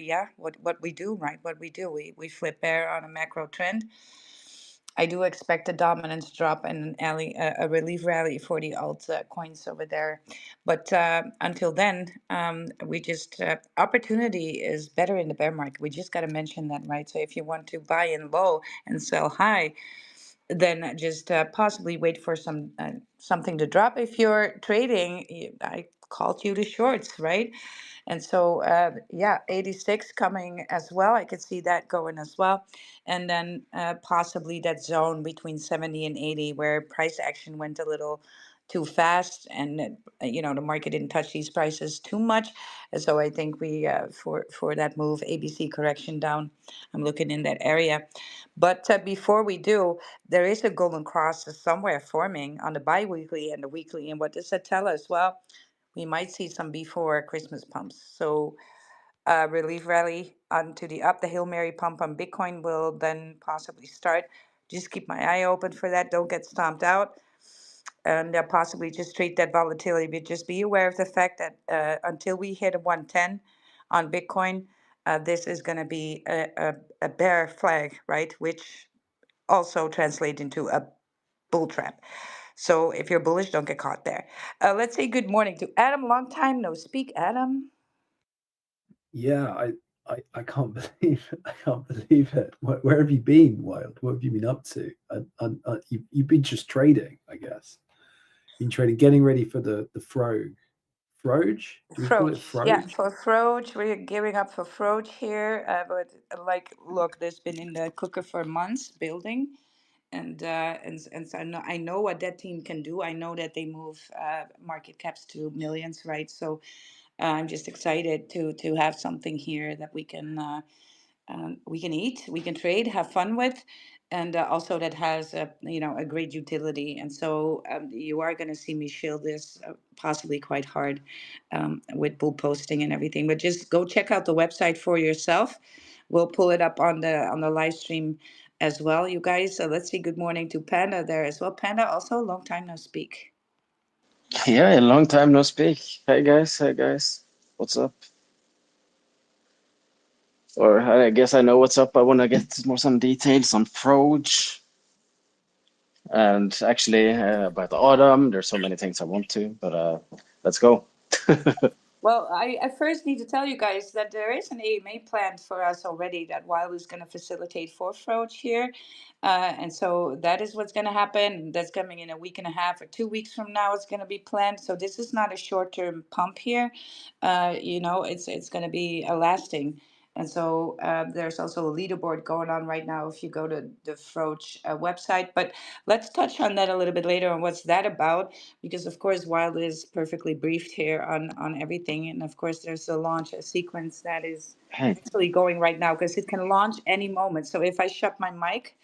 yeah, what we do, right? What we do, we flip bear on a macro trend. I do expect a dominance drop and a relief rally for the alt coins over there. But until then, we just opportunity is better in the bear market. We just got to mention that, right? So if you want to buy in low and sell high, then just possibly wait for something to drop. If you're trading, I called you to shorts, right? And so, yeah, 86 coming as well. I could see that going as well. And then possibly that zone between 70 and 80 where price action went a little too fast and the market didn't touch these prices too much. And so I think we for that move ABC correction down, I'm looking in that area. But before we do, there is a golden cross somewhere forming on the biweekly and the weekly. And what does that tell us? Well, we might see some before Christmas pumps. So relief rally onto the up. The Hail Mary pump on Bitcoin will then possibly start. Just keep my eye open for that. Don't get stomped out. And possibly just treat that volatility. But just be aware of the fact that until we hit a 110 on Bitcoin, this is going to be a bear flag, right? Which also translate into a bull trap. So if you're bullish, don't get caught there. Let's say good morning to Adam. Long time no speak, Adam. Yeah, I can't believe it. Where have you been, Wild? What have you been up to? You've been just trading, I guess. Been trading, getting ready for the Froge. Froge? Do we call it Froge, yeah, Froge? for Froge, we're gearing up for Froge here. But like, look, this been in the cooker for months building, and so I know what that team can do. I know that they move market caps to millions, right? So I'm just excited to have something here that we can eat, we can trade, have fun with, and also that has a great utility. And so you are going to see me shield this possibly quite hard with bull posting and everything. But just go check out the website for yourself. We'll pull it up on the live stream as well, you guys. So let's say good morning to Panda there as well. Panda, also long time no speak. Yeah, a long time no speak. Hey guys, hey guys. What's up? Or I guess I know what's up. I want to get more some details on Froge and actually about the autumn. There's so many things I want to, but let's go. Well, I first need to tell you guys that there is an AMA planned for us already that Wild is going to facilitate for Froge here. And so that is what's going to happen. That's coming in a week and a half or 2 weeks from now. It's going to be planned. So this is not a short-term pump here. It's going to be a lasting. And so there's also a leaderboard going on right now if you go to the Froge website. But let's touch on that a little bit later on what's that about, because of course Wild is perfectly briefed here on everything, and of course there's a launch a sequence that is Hey, actually going right now because it can launch any moment. So if I shut my mic,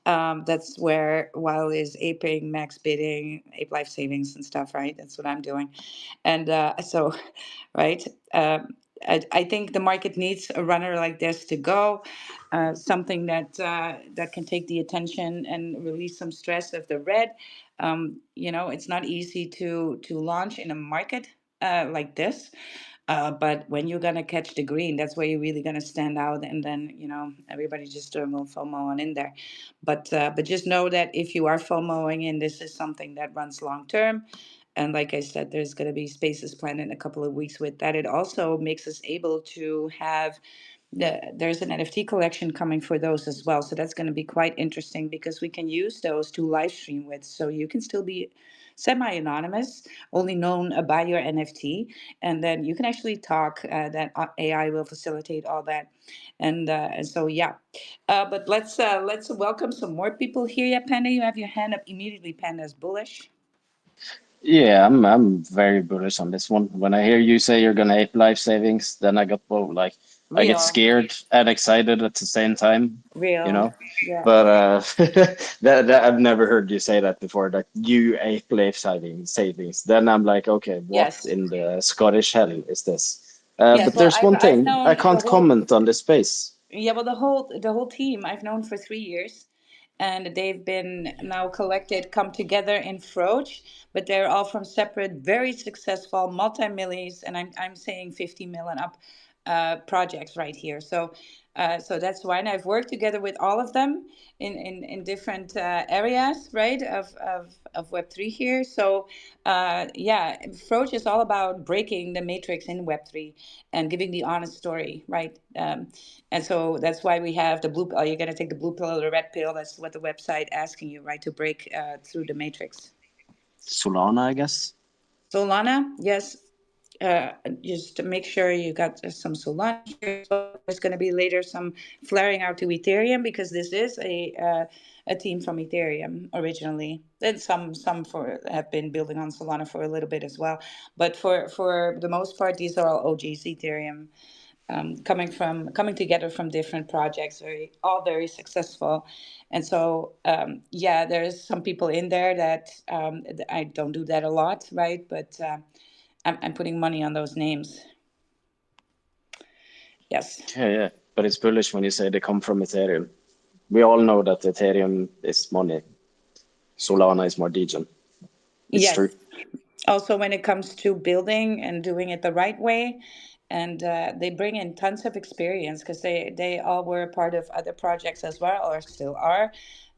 that's where Wild is aping max bidding, ape life savings and stuff, right? That's what I'm doing. And so right, I think the market needs a runner like this to go, something that can take the attention and release some stress of the red. It's not easy to launch in a market like this. But when you're gonna catch the green, that's where you're really gonna stand out, and then everybody just will FOMO on in there. But just know that if you are FOMOing in, this is something that runs long term. And like I said, there's going to be spaces planned in a couple of weeks with that. It also makes us able to have there's an NFT collection coming for those as well. So that's going to be quite interesting because we can use those to live stream with. So you can still be semi-anonymous, only known by your NFT, and then you can actually talk. That AI will facilitate all that, and so yeah. But let's welcome some more people here. Yeah, Panda, you have your hand up immediately. Panda's bullish. yeah, I'm very bullish on this one. When I hear you say you're gonna ape life savings, then I got both like I get Real, scared and excited at the same time, you real, know. yeah. But that I've never heard you say that before. That you ape life savings. Then I'm like, okay, what Yes, in the Scottish hell is this? yes. But Well, there's one I've thing I known the can't whole. comment on this space. Yeah, well, the whole team I've known for 3 years, and they've been now collected, come together in Froge, but they're all from separate, very successful multi-millies, and I'm saying 50 million up, projects right here. So, so that's why, and I've worked together with all of them in different areas, right, of Web3 here. So, yeah, Froge is all about breaking the matrix in Web3 and giving the honest story, right? And so that's why we have the blue pill. You're going to take the blue pill or the red pill. That's what the website asking you, right, to break through the matrix. Solana, I guess. Solana, yes. Just to make sure you got some Solana here as well. There's going to be later some flaring out to Ethereum because this is a team from Ethereum originally. And some for have been building on Solana for a little bit as well. But for the most part, these are all OGs Ethereum, coming together from different projects, all very successful. And so, yeah, there's some people in there that I don't do that a lot, right? But I'm putting money on those names. Yes. Yeah, yeah. But it's bullish when you say they come from Ethereum. We all know that Ethereum is money. Solana is more degen. It's Yes. true. Also, when it comes to building and doing it the right way, and they bring in tons of experience because they all were a part of other projects as well, or still are.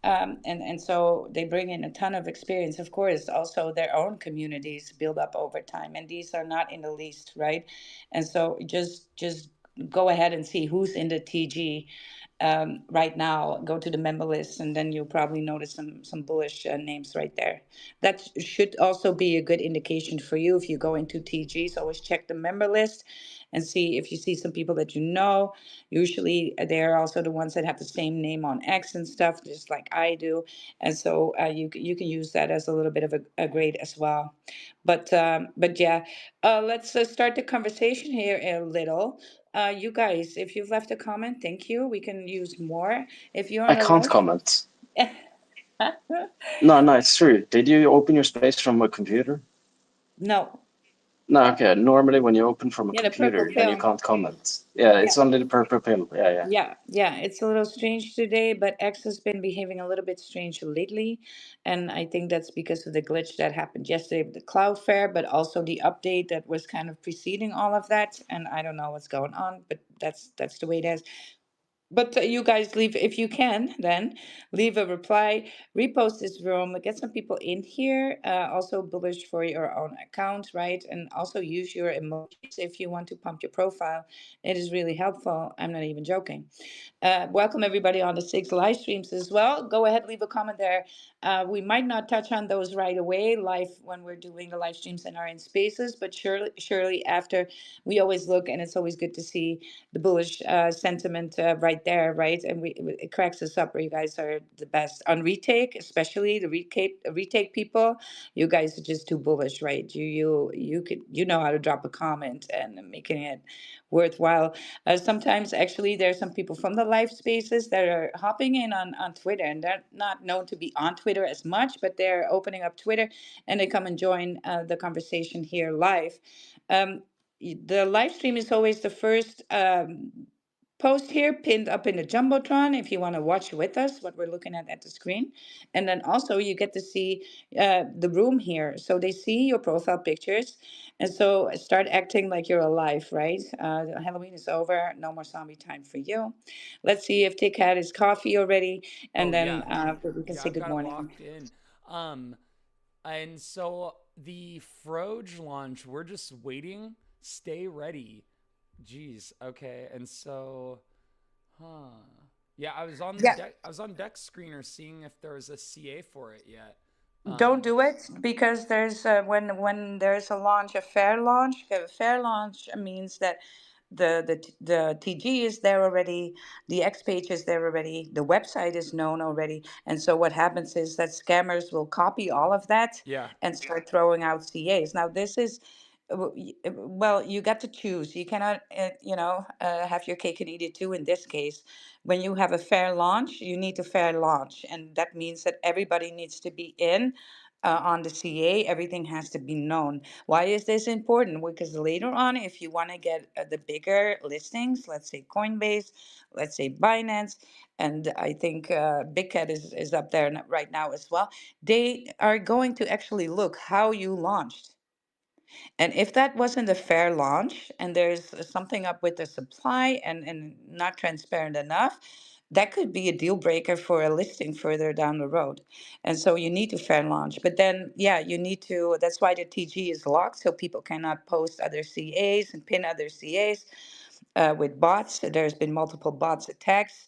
And so they bring in a ton of experience. Of course, also their own communities build up over time, and these are not in the least, right? And so just go ahead and see who's in the TG right now. Go to the member list, and then you'll probably notice some bullish names right there. That should also be a good indication for you if you go into TGs. Always check the member list and see if you see some people that you know. Usually, they're also the ones that have the same name on X and stuff, just like I do. And so you can use that as a little bit of a grade as well. But yeah, let's start the conversation here a little. You guys, if you've left a comment, thank you. We can use more. If you're I on a can't live, comment. No, no, it's true. Did you open your space from a computer? no. No, okay. Normally, when you open from a Yeah, the purple computer, then you pill. can't comment. Yeah, Yeah. it's only the purple pill. Yeah, yeah. Yeah, it's a little strange today, but X has been behaving a little bit strange lately. And I think that's because of the glitch that happened yesterday with the Cloudflare, but also the update that was kind of preceding all of that. And I don't know what's going on, but that's the way it is. But you guys leave, if you can, then leave a reply, repost this room, get some people in here. Also bullish for your own account, right? And also use your emojis if you want to pump your profile. It is really helpful. I'm not even joking. Welcome everybody on the 6 live streams as well. Go ahead, leave a comment there. We might not touch on those right away, live when we're doing the live streams and are in spaces, but surely after, we always look, and it's always good to see the bullish sentiment right there, right? And it cracks us up. Where you guys are the best on retake, especially the retake people. You guys are just too bullish, right? You know how to drop a comment and making it worthwhile. Sometimes, actually, there are some people from the live spaces that are hopping in on Twitter, and they're not known to be on Twitter as much, but they're opening up Twitter and they come and join the conversation here live. Um, the live stream is always the first post here pinned up in the Jumbotron if you want to watch with us what we're looking at the screen. And then also you get to see the room here. So they see your profile pictures. And so start acting like you're alive, right? Halloween is over. No more zombie time for you. Let's see if Tick had his coffee already. And Oh then yeah, we can yeah, say I've good got it morning. locked in. Um, and so the Froge launch, we're just waiting. Stay ready. Jeez. Okay. And so, huh? Yeah, Yeah. I was on Deck Screener seeing if there was a CA for it yet. Don't do it because there's when there's a launch, a fair launch. A fair launch means that the TG is there already, the X page is there already, the website is known already, and so what happens is that scammers will copy all of that Yeah. and start throwing out CAs. Now this is. Well, you got to choose. You cannot, have your cake and eat it too. In this case, when you have a fair launch, you need a fair launch, and that means that everybody needs to be in on the CA. Everything has to be known. Why is this important? Because later on, if you want to get the bigger listings, let's say Coinbase, let's say Binance, and I think Big Cat is up there right now as well, they are going to actually look how you launched. And if that wasn't a fair launch and there's something up with the supply and not transparent enough, that could be a deal breaker for a listing further down the road. And so you need a fair launch. But then, yeah, you need to, that's why the TG is locked so people cannot post other CAs and pin other CAs with bots. There's been multiple bots attacks.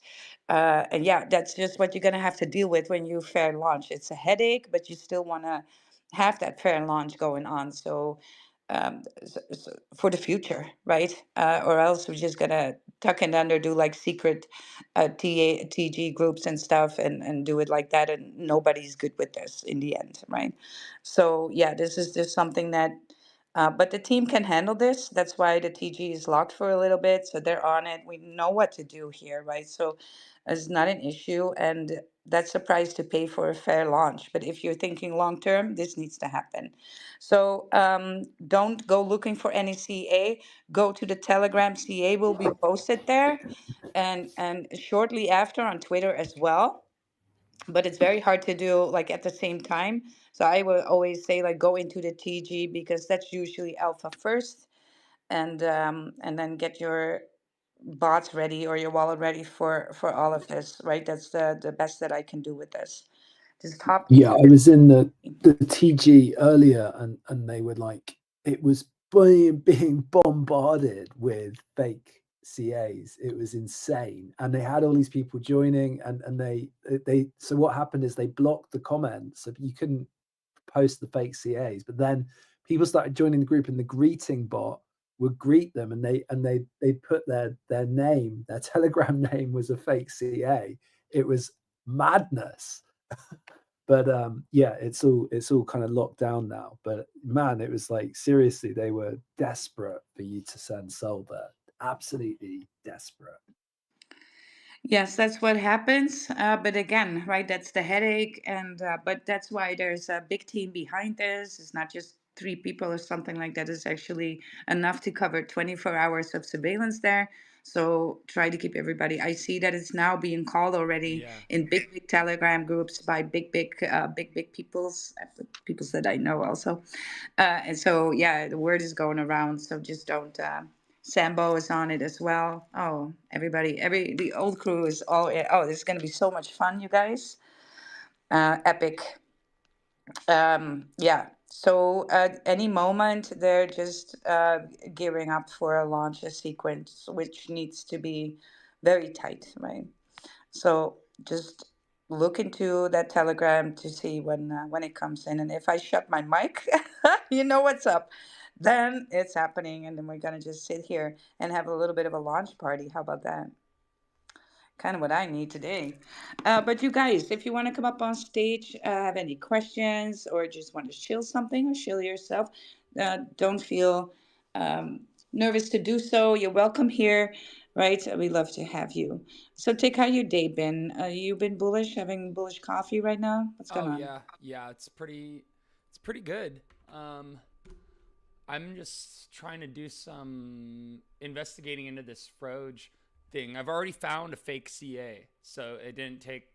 And yeah, that's just what you're going to have to deal with when you fair launch. It's a headache, but you still want to have that fair launch going on. So, for the future, right? Or else we're just gonna tuck it under, do like secret TG groups and stuff, and do it like that, and nobody's good with this in the end, right? So yeah, this is just something that. But the team can handle this. That's why the TG is locked for a little bit. So they're on it. We know what to do here, right? So it's not an issue. And that's the price to pay for a fair launch. But if you're thinking long term, this needs to happen. So don't go looking for any CA. Go to the Telegram. CA will be posted there, and shortly after on Twitter as well. But it's very hard to do like at the same time. So I will always say like go into the TG because that's usually alpha first, and then get your bots ready or your wallet ready for all of this. Right? That's the best that I can do with this. Just hop Yeah, into I the. was in the TG earlier, and they were like, it was being bombarded with fake CAs. It was insane, and they had all these people joining, and they. So what happened is they blocked the comments, so you couldn't post the fake CAs. But then people started joining the group, and the greeting bot would greet them, and they put their name, their Telegram name was a fake CA. It was madness. But yeah, it's all kind of locked down now. But man, it was like seriously, they were desperate for you to send soul there, absolutely desperate. Yes, that's what happens. But again, right, that's the headache. And but that's why there's a big team behind this. It's not just three people or something like that. It's actually enough to cover 24 hours of surveillance there. So try to keep everybody. I see that it's now being called already Yeah. in big Telegram groups by big peoples, peoples that I know also. And so yeah, the word is going around. So just don't. Sambo is on it as well. Oh, everybody, the old crew is all. Oh, this is going to be so much fun, you guys. Epic. Yeah. So at any moment, they're just gearing up for a launch a sequence, which needs to be very tight, right? So just look into that telegram to see when it comes in, and if I shut my mic, you know what's up. Then it's happening, and then we're gonna just sit here and have a little bit of a launch party. How about that? Kind of what I need today. But you guys, if you want to come up on stage, have any questions, or just want to chill something or chill yourself, don't feel um, nervous to do so. You're welcome here, right? We love to have you. So, take how your day been? You been bullish, having bullish coffee right now? What's going Oh on? yeah, yeah. It's pretty good. Um, I'm just trying to do some investigating into this Froge thing. I've already found a fake CA, so it didn't take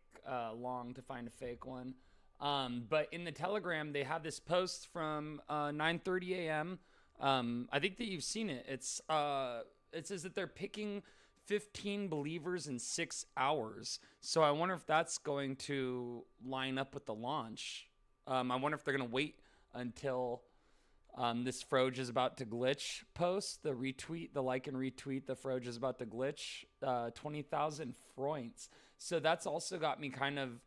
long to find a fake one. But in the Telegram, they have this post from 9:30 a.m. I think that you've seen it. It says that they're picking 15 believers in 6 hours. So I wonder if that's going to line up with the launch. I wonder if they're going to wait until this Froge is about to glitch post, the retweet, the like and retweet, the Froge is about to glitch, 20,000 Froints. So that's also got me kind of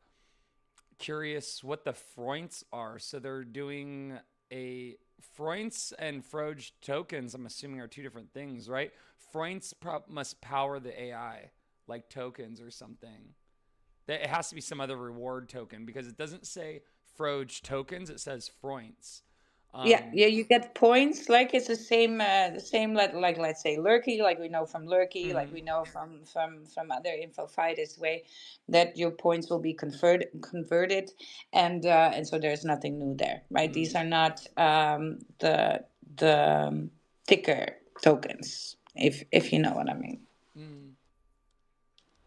curious what the Froints are. So they're doing a Froints and Froge tokens, I'm assuming are two different things, right? Froints must power the AI, like tokens or something. It has to be some other reward token because it doesn't say Froge tokens, it says Froints. Yeah, Um, yeah, you get points. Like it's the same like let's say Lurky, like we know from Lurky, like mm-hmm. we know from other info fighters way, that your points will be converted, and so there's nothing new there, right? Mm, These are not the ticker tokens, if you know what I mean. mm.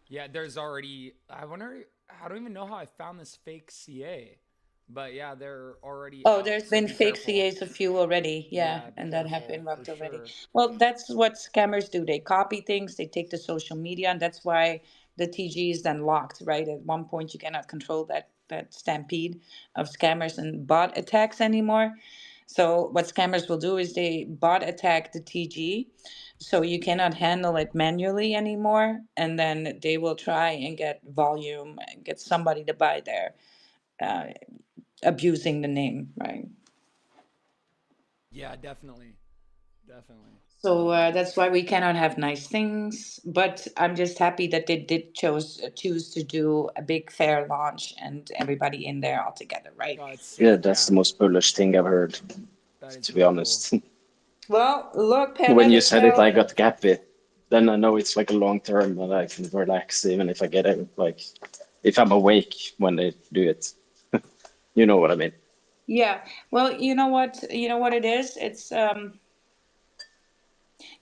Yeah, there's already. I wonder. I don't even know how I found this fake CA. But yeah, they're already Oh, out, there's so been be fake careful. CAs a few already, yeah, Yeah, be and that have careful been for rocked already. sure. Well, that's what scammers do. They copy things, they take to social media, and that's why the TG is then locked, right? At one point, you cannot control that stampede of scammers and bot attacks anymore. So what scammers will do is they bot attack the TG, so you cannot handle it manually anymore, and then they will try and get volume and get somebody to buy there, uh, abusing the name, right? Yeah, definitely, definitely. So that's why we cannot have nice things. But I'm just happy that they did choose to do a big fair launch and everybody in there all together, right? Oh, it's sick. Yeah, that's Yeah, the most bullish thing I've heard, that is to be really cool. honest. Well, look, When Panda, you they said it, I know. got happy. Then I know it's like a long term, and I can relax even if I get it. Like if I'm awake when they do it, you know what I mean? Yeah. Well, you know what? You know what it is? It's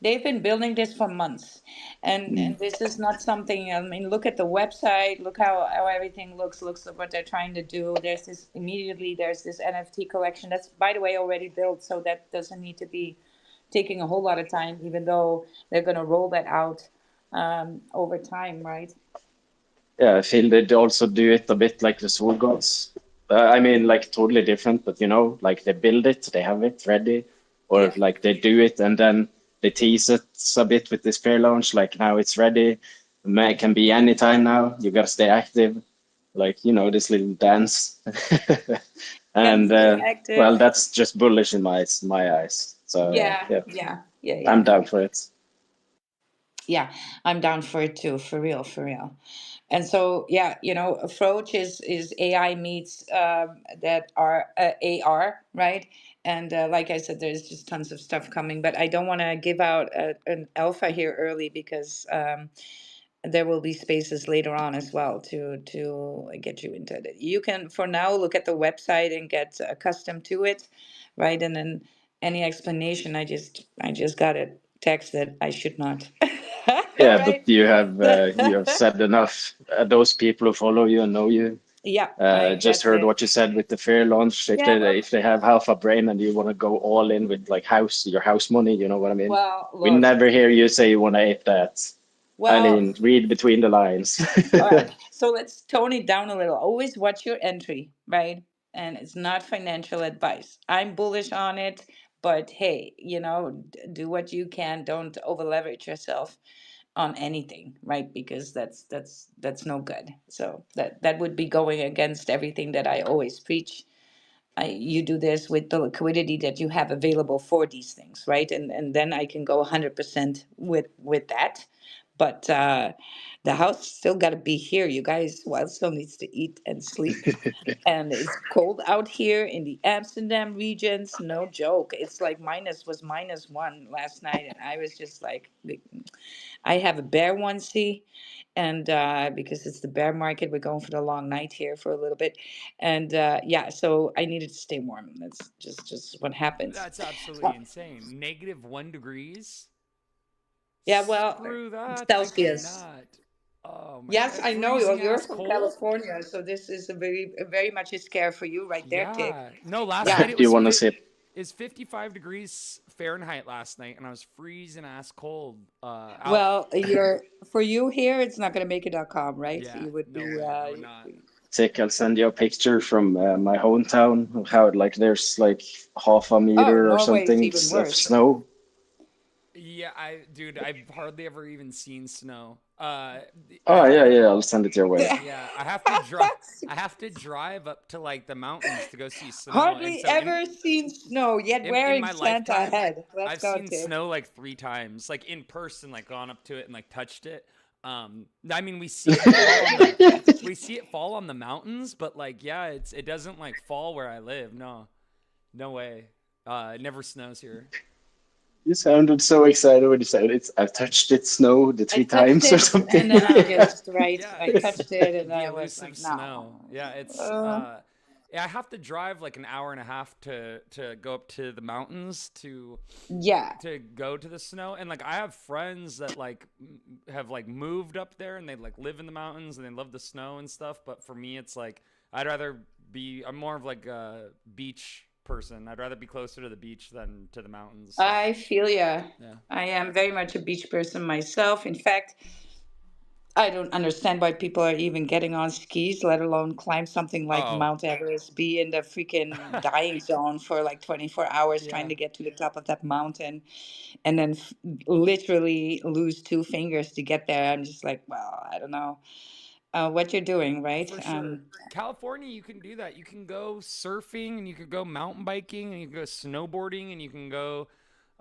they've been building this for months, and Mm. this is not something. I mean, look at the website. Look how everything looks. Looks at what they're trying to do. There's this NFT collection that's, by the way, already built, so that doesn't need to be taking a whole lot of time, even though they're going to roll that out over time, right? Yeah, I feel they also do it a bit like the Soul Gods. I mean, like totally different, but you know, like they build it, they have it ready, or Yeah. like they do it and then they tease it a bit with this fair launch. Like now it's ready. It can be any time now. You gotta stay active. Like you know this little dance, Gotta and stay active. well, that's just bullish in my eyes. So Yeah, yeah, yeah, yeah, I'm yeah. down for it. Yeah, I'm down for it too, for real, for real. And so, yeah, approach is AI meets that are AR, right? And like I said, there's just tons of stuff coming, but I don't want to give out an alpha here early because there will be spaces later on as well to get you into it. You can, for now, look at the website and get accustomed to it, right? And then any explanation, I just got a text that I should not. Yeah, but Right? you have said enough. Those people who follow you and know you Yeah, just that's heard it. what you said with the fair launch. If Yeah, they if they have half a brain and you want to go all in with like your house money, you know what I mean? well, We look, never hear you say you want to ape that. I well, mean, read between the lines. all right. So let's tone it down a little. Always watch your entry, right? And it's not financial advice. I'm bullish on it, but hey, do what you can. Don't over leverage yourself on anything, right? Because that's no good. So that would be going against everything that I always preach. You do this with the liquidity that you have available for these things, right? And then I can go 100% with that. But the house still got to be here, you guys. Wild still needs to eat and sleep. And it's cold out here in the Amsterdam regions. No joke. It's like -1 last night, and I was just like, I have a bear onesie, and because it's the bear market, we're going for the long night here for a little bit, and yeah, so I needed to stay warm. That's just what happens. That's absolutely Well, insane. -1 degrees. yeah, well, Screw that. I Celsius. cannot. Oh my Yes, god, I know freezing you're ass from cold. California, so this is very much a scare for you right there, Tick. Yeah. No, last Yeah. night Do you want to sip? is 55 degrees Fahrenheit last night, and I was freezing ass cold. Out. Well, you're for you here, it's not going to make it.com, right? Yeah. You would No be. way. I would not. Tick, I'll send you a picture from my hometown of how like there's like half a Oh, meter or Norway is something even of worse. snow. Yeah, dude, I've hardly ever even seen snow. I Oh have yeah, to. yeah, I'll send it your way. Yeah, I have to drive. I have to drive up to like the mountains to go see snow, and Hardly so ever seen snow, yet in wearing my Santa lifetime, head. Let's I've go, seen Tick. snow like 3 times, like in person, like gone up to it and like touched it. I mean, we see it fall on the mountains, but like, yeah, it doesn't like fall where I live. No, no way. It never snows here. You sounded so excited when you said it. I've touched it snow the I three touched times or it, something. and then I Yeah, just, right, yeah, I it's touched it, and the I was elusive like, snow. no. Yeah, it's Uh, yeah, I have to drive like an hour and a half to go up to the mountains yeah. to go to the snow. And like I have friends that like have like moved up there and they like live in the mountains and they love the snow and stuff, but for me it's like I'd rather I'm more of like a beach person. I'd rather be closer to the beach than to the mountains. So I feel ya. yeah. I am very much a beach person myself. In fact, I don't understand why people are even getting on skis, let alone climb something like Oh. Mount Everest, be in the freaking dying zone for like 24 hours trying Yeah. to get to the top of that mountain and then literally lose two fingers to get there. I'm just like, well, I don't know what you're doing, right? For sure. California, you can do that. You can go surfing and you can go mountain biking and you can go snowboarding and you can go,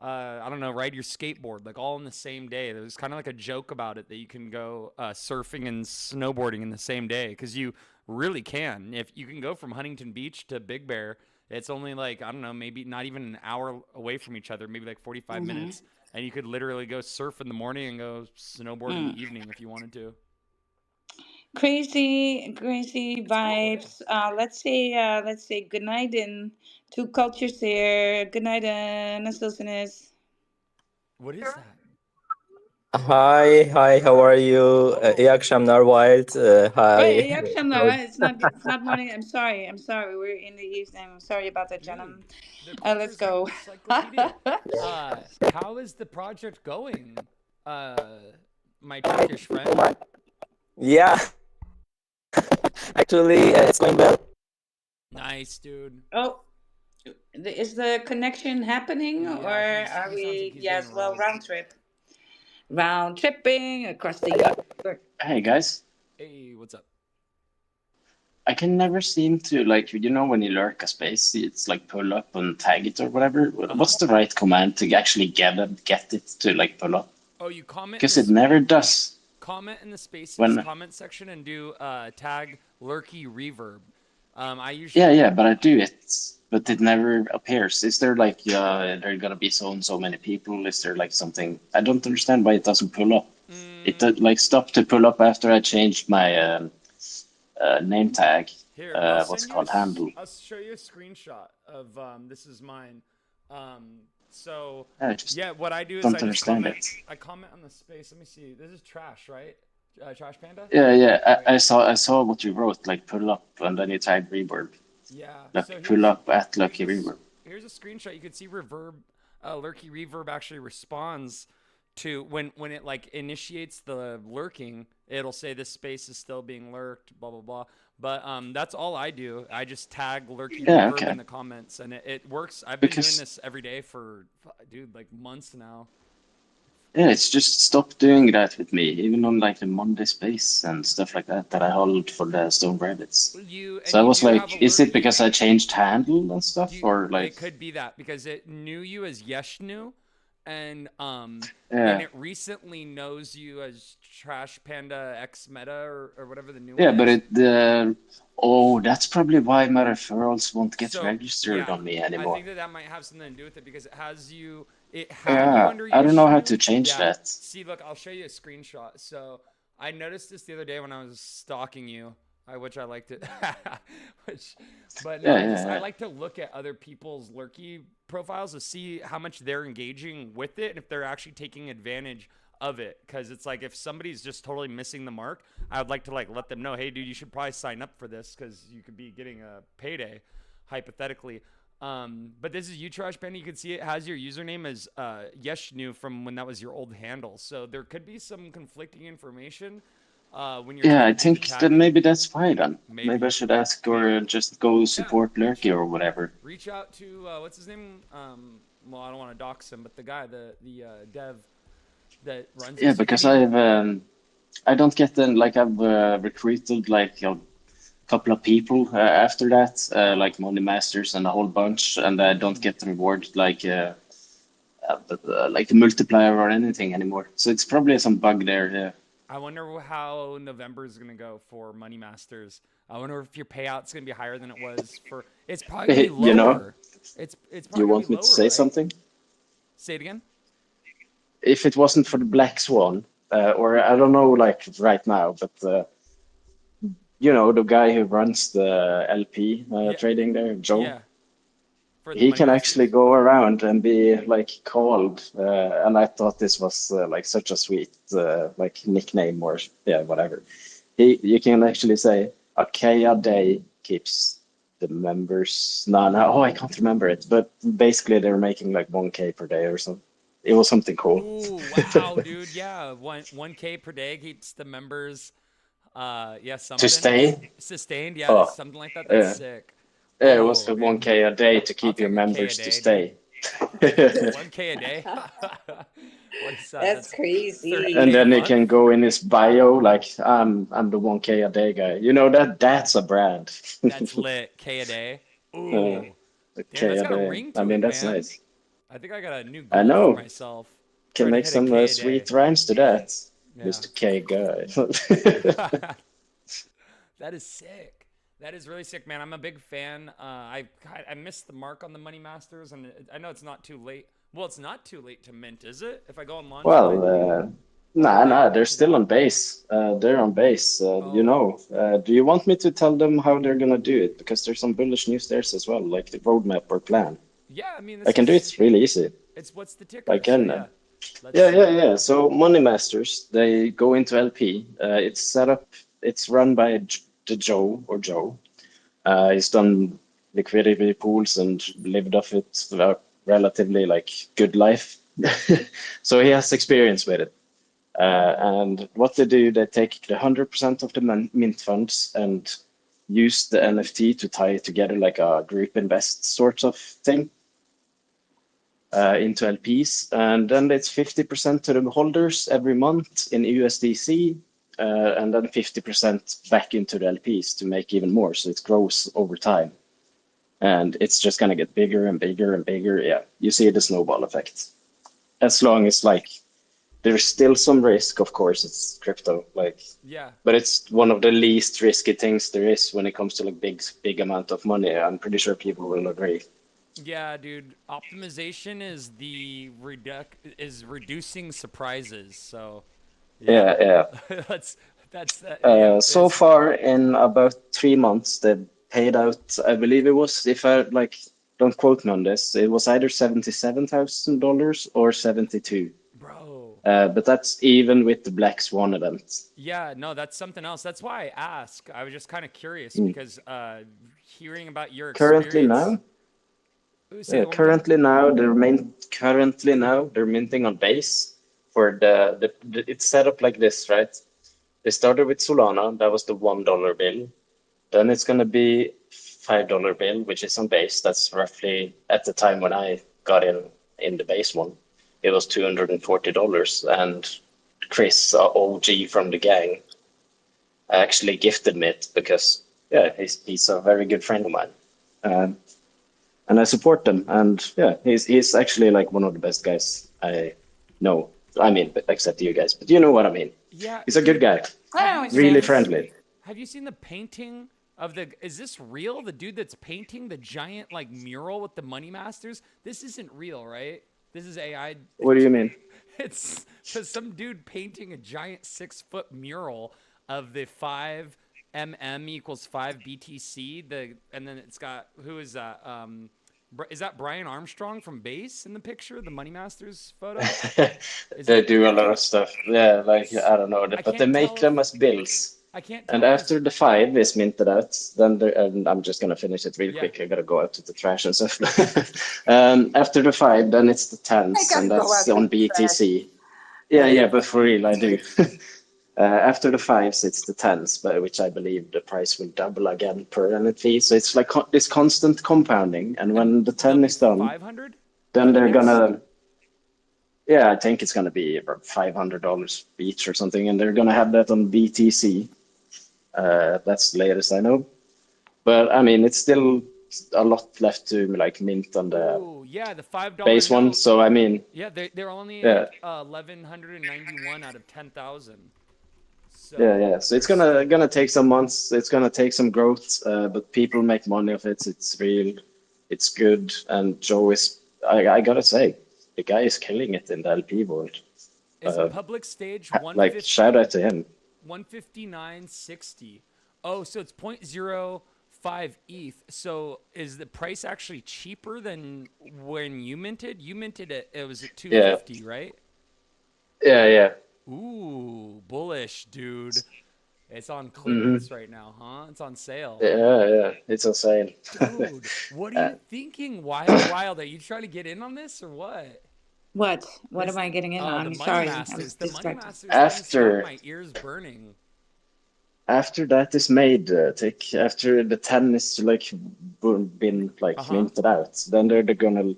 I don't know, ride your skateboard, like all in the same day. There's kind of like a joke about it that you can go surfing and snowboarding in the same day because you really can. If you can go from Huntington Beach to Big Bear, it's only like, I don't know, maybe not even an hour away from each other, maybe like 45 Hmm. minutes. And you could literally go surf in the morning and go snowboard in the evening if you wanted to. Crazy, crazy It's cool, yeah. vibes. Let's say good night in two cultures here. Good night, Nasilsinis. What is that? Hi, how are you? İyi Oh, akşamlar Wild. Hi. Hey, Yakshamna, it's not morning. I'm sorry. We're in the evening. I'm sorry about that, dude, gentlemen. the Let's culture's go. encyclopedia. How is the project going? My Turkish friend. Yeah, actually, it's going well. Nice, dude. Oh, is the connection happening, or Yeah, are he sounds like we? he's getting Yes, well, robbed. round tripping across the universe. Hey guys, Hey, what's up? I can never seem to like when you lurk a space, it's like pull up and tag it or whatever. Uh huh. What's the right command to actually get it to like pull up? Oh, you comment in Because it never does. comment in the spaces When comment section and do tag lurky reverb. I yeah, usually yeah, but I do it, but it never appears. Is there like there are gonna be so and so many people? Is there like something? I don't understand why it doesn't pull up. It mm, like stopped to pull up after I changed my name tag. here. I'll What's send it you called? Handle. I'll show you a screenshot of this is mine. So I just yeah, what I do is don't understand it. I comment on the space. Let me see. This is trash, right? Trash Panda. Yeah, yeah. Okay. I saw what you wrote, like pull up, and then you tagged reverb. Yeah. So Like pull up at here's Lucky this Reverb. here's a screenshot. You can see reverb, lurky reverb actually responds to when it like initiates the lurking. It'll say this space is still being lurked, blah blah blah. But that's all I do. I just tag lurky Yeah, reverb in okay. the comments, and it works. I've been doing Because this every day for dude like months now. yeah, it's just stopped doing that with me, even on like the Monday space and stuff like that that I hold for the Stone Rabbits. So I You was do have a like, is it lurky. because I changed handle and Do stuff, you, or like it could be that because it knew you as Yeshnu, and yeah, it recently knows you as Trash Panda X Meta or whatever the new yeah, one but is. oh, that's probably why my referrals won't get So registered yeah, on me I anymore. think that might have something to do with it because it has you. It had you Yeah, under I don't know how to Yeshnu. change Yeah. that. See, look, I'll show you a screenshot. So I noticed this the other day when I was stalking you. Which I liked it. which, but no, Yeah, I yeah, like to look at other people's lurky profiles to see how much they're engaging with it and if they're actually taking advantage of it. Because it's like if somebody's just totally missing the mark, I would like to like let them know, hey, dude, you should probably sign up for this because you could be getting a payday, hypothetically. But this is you, Trash Penny. You can see it has your username as Yeshnu from when that was your old handle. So there could be some conflicting information when you're yeah. trying I to do the think that tagging. maybe that's fine then. Maybe I Maybe. should ask or just go Yeah. support Lurky or whatever. Reach out to what's his name? Well, I don't want to dox him, but the guy, the dev that runs Yeah, this. You could because even like. I don't get them like I've recruited like a couple of people after that, Oh. like Money Masters and a whole bunch, and I don't Mm, get the reward like the multiplier or anything anymore. So it's probably some bug there. Yeah. I wonder how November is gonna go for Money Masters. I wonder if your payout's gonna be higher than it was for. It's probably gonna be You know, lower. It's you probably gonna be want me to lower, say right? something? Say it again. If it wasn't for the Black Swan, or I don't know, like right now, but the guy who runs the LP Yeah, trading there, Joe. yeah. For the He Money can actually Masters. go around and be like called, and I thought this was like such a sweet like nickname or yeah whatever. You can actually say a K a day keeps the members. No. Oh, I can't remember it. But basically, they're making like 1K per day or something. It was something cool. Ooh, wow, dude. Yeah, 1K per day keeps the members. Yeah, To something stay. sustained. Yeah, Oh, something like that. That's yeah. sick. Yeah, it was Oh the man, 1K a day to I'll keep your take a K a members to day, dude. stay. 1K a day. What is that? That's That's crazy. And 30K a then he month. can go in his bio like I'm the 1K a day guy. You know that's a brand. That's lit. K a day. Uh, Ooh, a damn, K that's a got a day. ring I to mean it, that's man. nice. I think I got a new I goal for know. myself. Can Try to make hit a some K a day. sweet rhymes to that. Yeah. Mr. K guy. That is sick. That is really sick, man. I'm a big fan. I missed the mark on the Money Masters, and I know it's not too late. Well, it's not too late to mint, is it? If I go on launch Well, night, or are nah, they? they're still on base. They're on base. Oh, Do you want me to tell them how they're gonna do it? Because there's some bullish news there as well, like the roadmap or plan. yeah. I mean, I this can do is it really easy. it's what's the ticker? Like, So can yeah, let's Yeah, see. yeah, yeah. So Money Masters, they go into LP. It's set up. It's run by the Joe. He's done liquidity pools and lived off it a relatively like good life. So he has experience with it. And what they do, they take the 100% of the mint funds and use the NFT to tie it together like a group invest sort of thing into LPs. And then it's 50% to the holders every month in USDC, and then 50% back into the LPs to make even more. So it grows over time. And it's just going to get bigger and bigger and bigger. Yeah, you see the snowball effect. As long as like there's still some risk, of course, it's crypto, like, Yeah, but it's one of the least risky things there is when it comes to like big amount of money. I'm pretty sure people will agree. yeah, dude. Optimization is reducing surprises. So yeah, Yeah, yeah. that's that's that. Yeah, So far in about 3 months, they've paid out, I believe it was, if I like, don't quote me on this, it was either $77,000 or 72. bro. But that's even with the Black Swan event. Yeah, no, that's something else. That's why I ask. I was just kind of curious Mm. because hearing about your Currently experience. now, Say it one more time. currently now they're minting on base for it's set up like this, right? They started with Solana, that was the $1 bill. Then it's going to be $5 bill, which is on base. That's roughly at the time when I got in the base one, it was $240. And Chris, OG from the gang, actually gifted me it because yeah, he's a very good friend of mine, um, and I support them. And yeah, he's actually like one of the best guys I know. I mean, except you guys, but you know what I mean. Yeah, He's a good dude, guy, I have know you what you really mean. friendly. have you seen the painting of the? Is this real? The dude that's painting the giant like mural with the Money Masters. This isn't real, right? This is AI. What do you mean? It's some dude painting a giant 6 foot mural of the 5 equals 5 BTC. And then it's got who is that? Is that Brian Armstrong from Base in the picture? The Money Masters photo? Is They it? do a lot of stuff. Yeah, like I don't know, I but they can't make tell if them as bills. I can't And tell if it's after the five is minted out, then and I'm just gonna finish it real yeah. quick. I gotta go out to the trash and stuff. After the five, then it's the I tens, gotta and go that's out to on the trash. BTC. Yeah, yeah, but for real, I do. After the fives, it's the tens, but which I believe the price will double again per NFT. So it's like this constant compounding. And And when the they'll 10 be is done, 500 then they're units. gonna, yeah, I think it's gonna be about $500 each or something, and they're gonna have that on BTC. That's the latest I know. But I mean, it's still a lot left to like mint on the Ooh, yeah, the $5 base one. note. So I mean, Yeah, they're only yeah, like 1,191 out of 10,000. yeah, So yeah. So they're it's gonna still take some months. It's gonna take some growth, but people make money of it. It's real, it's good, and Joe is. I gotta say, the guy is killing it in the LP world. is public stage Like shout out to him. 159.60. Oh, so it's 0.05 ETH. So is the price actually cheaper than when you minted? You minted it was at Yeah, 250, right? yeah, yeah. Ooh, bullish, dude. It's on Hmm. clearance right now, huh? It's on sale. Yeah, yeah, it's insane. Dude, what are uh, you thinking, Wild? Are you trying to get in on this or what? What? What am This I getting in the on? Money Sorry, I was Masters. The Money distracted. Masters thing's got after my ears burning. after that is made, Tick, after the 10 is like been like Uh-huh. minted out, then they're gonna.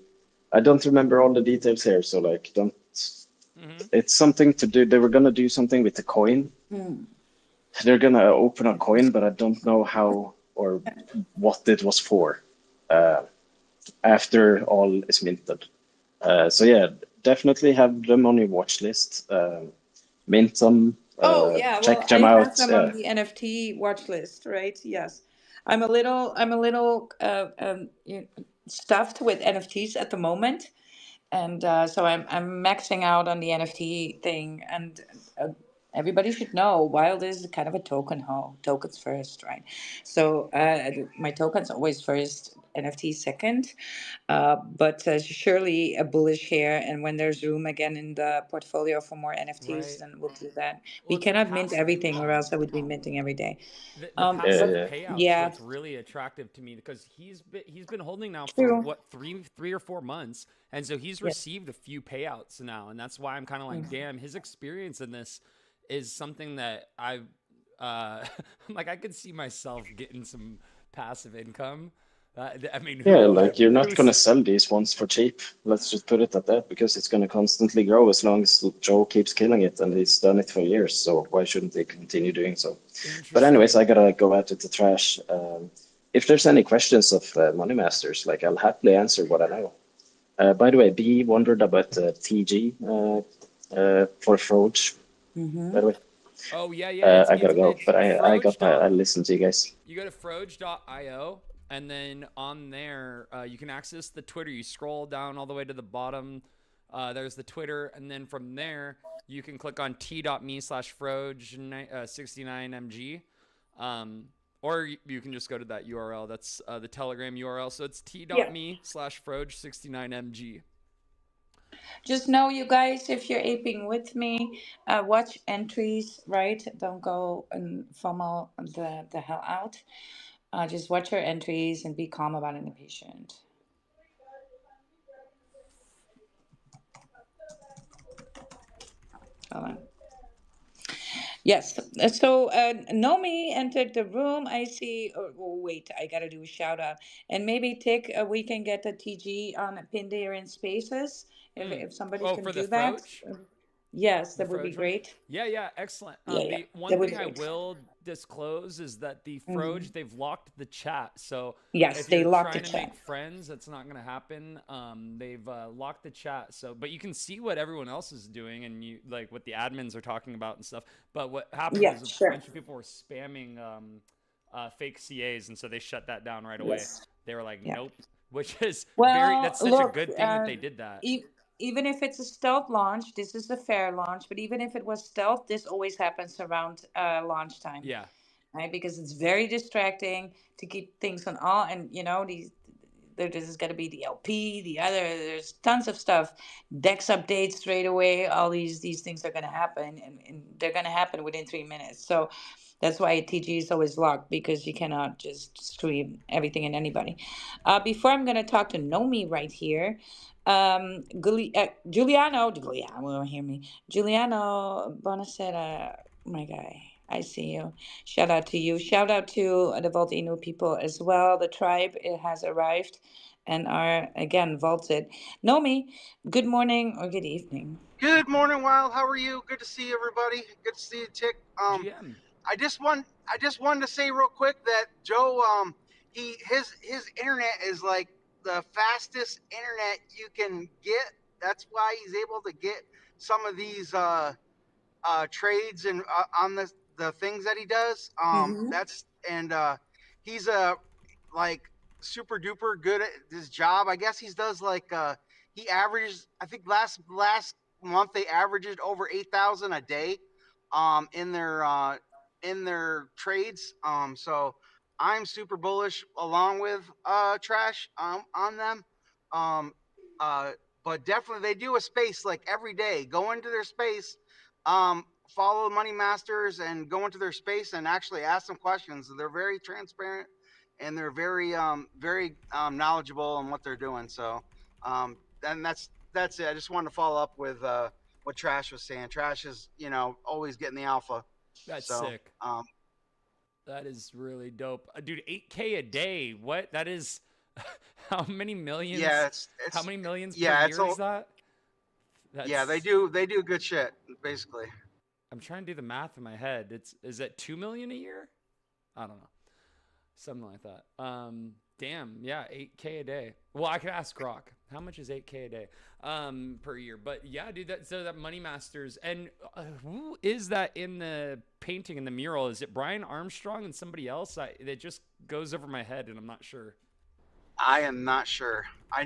I don't remember all the details here, so like don't. Mm-hmm. It's something to do. They were gonna do something with the coin. Hmm. They're gonna open a coin, but I don't know how or what it was for. Uh, After all is minted. So yeah, definitely have them on your watch list. Mint them, Oh yeah, well check them I have out. them on the NFT watch list, right? Yes, I'm a little stuffed with NFTs at the moment, and so I'm maxing out on the NFT thing, and uh, everybody should know Wild is kind of a token ho, tokens first, right? So my tokens always first, NFT second, but surely a bullish here, and when there's room again in the portfolio for more NFTs, Right. then we'll do that. Well, We it's the cannot mint passive everything, or else income. I would be minting every day. The Yeah, passive But yeah, payout's yeah, what's really attractive to me because he's been holding now for true. what three or 4 months, and so he's Yes. received a few payouts now, and that's why I'm kind of like, Mm. damn, his experience in this is something that like I could see myself getting some passive income. I mean, who yeah. knows? Like you're not gonna Who's sell these ones for cheap. Let's just put it at that because it's gonna constantly grow as long as Joe keeps killing it, and he's done it for years. So why shouldn't he continue doing so? But anyways, I interesting? gotta go out to the trash. If there's any questions of Money Masters, like I'll happily answer what I know. By the way, B wondered about TG for Froge. By Mm-hmm. the way, Oh yeah, yeah. It's I gotta it's go, it's but Froge I dot. listen to you guys. You go to froge.io, and then on there you can access the Twitter. You scroll down all the way to the bottom. There's the Twitter, and then from there you can click on t.me/froge69mg, or you can just go to that URL. That's the Telegram URL. So it's Yeah. t.me/froge69mg. Just know, you guys, if you're aping with me, watch entries, right? Don't go and FOMO the hell out. Just watch your entries and be calm about it and patient. Hold on. Yes. So Nomi entered the room. I see. Oh, wait, I gotta do a shout out, and maybe Tick. We can get the TG on pinned there in spaces Mm. if somebody Oh, can for the do that. Froge. Yes, The that would be Froge one? great. Yeah, yeah, excellent. Yeah, yeah, The one that would thing be I great. will disclose is that the Hmm. Froge, they've locked the chat. So Yes, if they you're locked the trying to make chat. friends, that's not going to happen. They've locked the chat. So, but you can see what everyone else is doing and you like what the admins are talking about and stuff. But what happened Yeah, was a sure. bunch of people were spamming fake CAs, and so they shut that down right away. Yes. They were like, Yeah. nope, which is Well, that's such a look, good thing that they did that. e- even if it's a stealth launch, this is a fair launch, but even if it was stealth, this always happens around launch time, Yeah. right? Because it's very distracting to keep things on all, and these. This is going to be the LP, the other. There's tons of stuff, Dex updates straight away. All these things are going to happen, and they're going to happen within 3 minutes. So that's why TG is always locked because you cannot just stream everything and anybody. Before I'm going to talk to Nomi right here, Giuliano, hear me. Giuliano Bonacera, my guy. I see you. Shout out to you. Shout out to the Vault Inu people as well. The tribe it has arrived and are again vaulted. Nomi, good morning or good evening. Good morning, Wild. How are you? Good to see everybody. Good to see you, Tick. GM. I just wanted to say real quick that Joe, his internet is like the fastest internet you can get. That's why he's able to get some of these trades and on the things that he does. Mm-hmm. That's and he's like super duper good at his job. I guess he does like he averages. I think last month they averaged over 8,000 a day, in their trades. So I'm super bullish along with Trash on them. Um, uh, but definitely they do a space like every day. Go into their space follow the Money Masters and go into their space and actually ask them questions. They're very transparent and they're very knowledgeable on what they're doing. So and that's it. I just wanted to follow up with what Trash was saying. Trash is always getting the alpha. That's So sick. That is really dope. Dude, 8K a day. What? That is how many millions? yeah, How many millions per yeah, it's year all is that? yeah. They That's do good shit basically. I'm trying to do the math in my head. Is that 2 million a year? I don't know. Something like that. Damn, yeah, 8K a day. Well, I could ask Grok. How much is 8K a day per year? But yeah, dude, that Money Masters. And who is that in the painting in the mural? Is it Brian Armstrong and somebody else? It just goes over my head and I'm not sure. I am not sure. I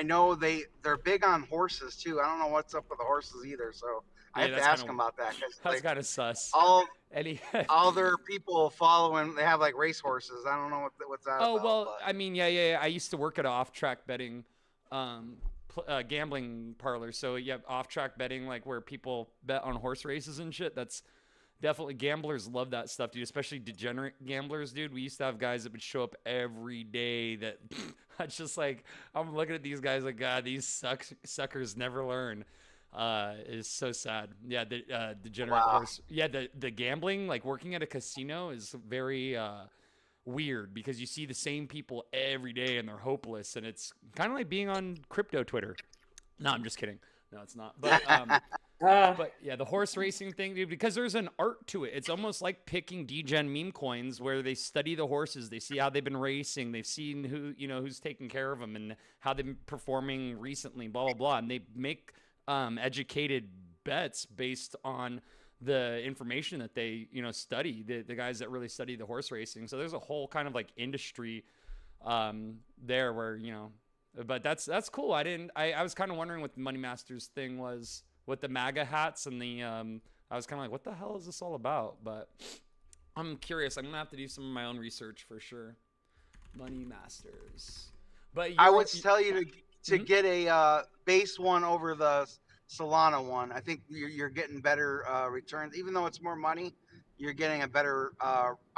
know they're big on horses too. I don't know what's up with the horses either. So I Yeah, have to that's kind ask of them about that because that's kind of sus. all Any all their people following, they have like race horses. I don't know what's that Oh, about, well, but I mean, yeah. I used to work at an off-track betting gambling parlor. So you have off-track betting, like where people bet on horse races and shit. That's definitely, gamblers love that stuff, dude, especially degenerate gamblers, dude. We used to have guys that would show up every day that it's just like, I'm looking at these guys like, God, these suckers never learn. Is so sad. Yeah, the degenerate wow. horse. Yeah, the gambling, like working at a casino is very weird because you see the same people every day and they're hopeless, and it's kind of like being on crypto Twitter. No, I'm just kidding. No, it's not. Uh, But yeah, the horse racing thing, dude, because there's an art to it. It's almost like picking degen meme coins where they study the horses, they see how they've been racing, they've seen who's taking care of them and how they've been performing recently, blah blah blah, and they make educated bets based on the information that they study, the guys that really study the horse racing. So there's a whole kind of like industry there where but that's cool. I was kind of wondering what the Money Masters thing was with the MAGA hats and the I was kind of like, what the hell is this all about? But I'm curious. I'm gonna have to do some of my own research for sure. Money Masters. But I would tell you to get a base one over the Solana one. I think you're getting better returns, even though it's more money. You're getting a better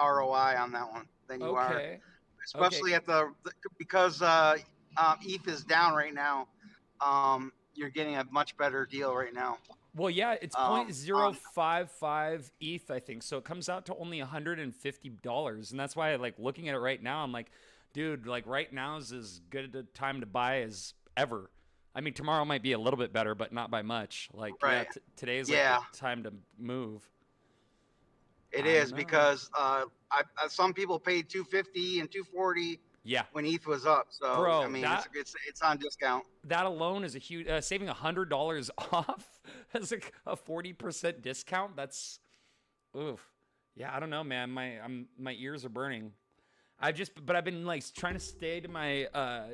ROI on that one than you are, okay. especially at because ETH is down right now. You're getting a much better deal right now. Well, yeah, it's On 0.055 ETH, I think. So it comes out to only $150, and that's why, like, looking at it right now, I'm like, dude, like right now is as good a time to buy as ever. I mean, tomorrow might be a little bit better, but not by much. Like, yeah, right. today is like Yeah, the time to move. it I don't is know. because some people paid 250 and 240 Yeah, when ETH was up. So I bro, mean, that it's on discount. that alone is a huge saving $100 off as like a 40% discount. That's oof. Yeah, I don't know, man. My ears are burning. But I've been like trying to stay to my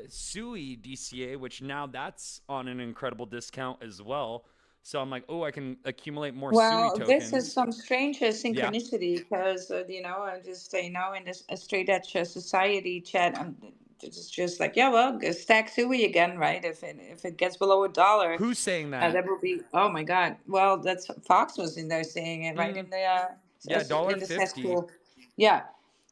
Sui DCA, which now that's on an incredible discount as well. So I'm like, oh, I can accumulate more Sui well, this is tokens. some strange Yeah. synchronicity because I'm just in this straight edge society chat. It's just like, yeah, well, stack Sui again, right? If it gets below $1, Who's saying that? that will be, oh my God. Well, that's Fox was in there saying it, right? Mm, yeah, In the $1.50. cesspool. Yeah,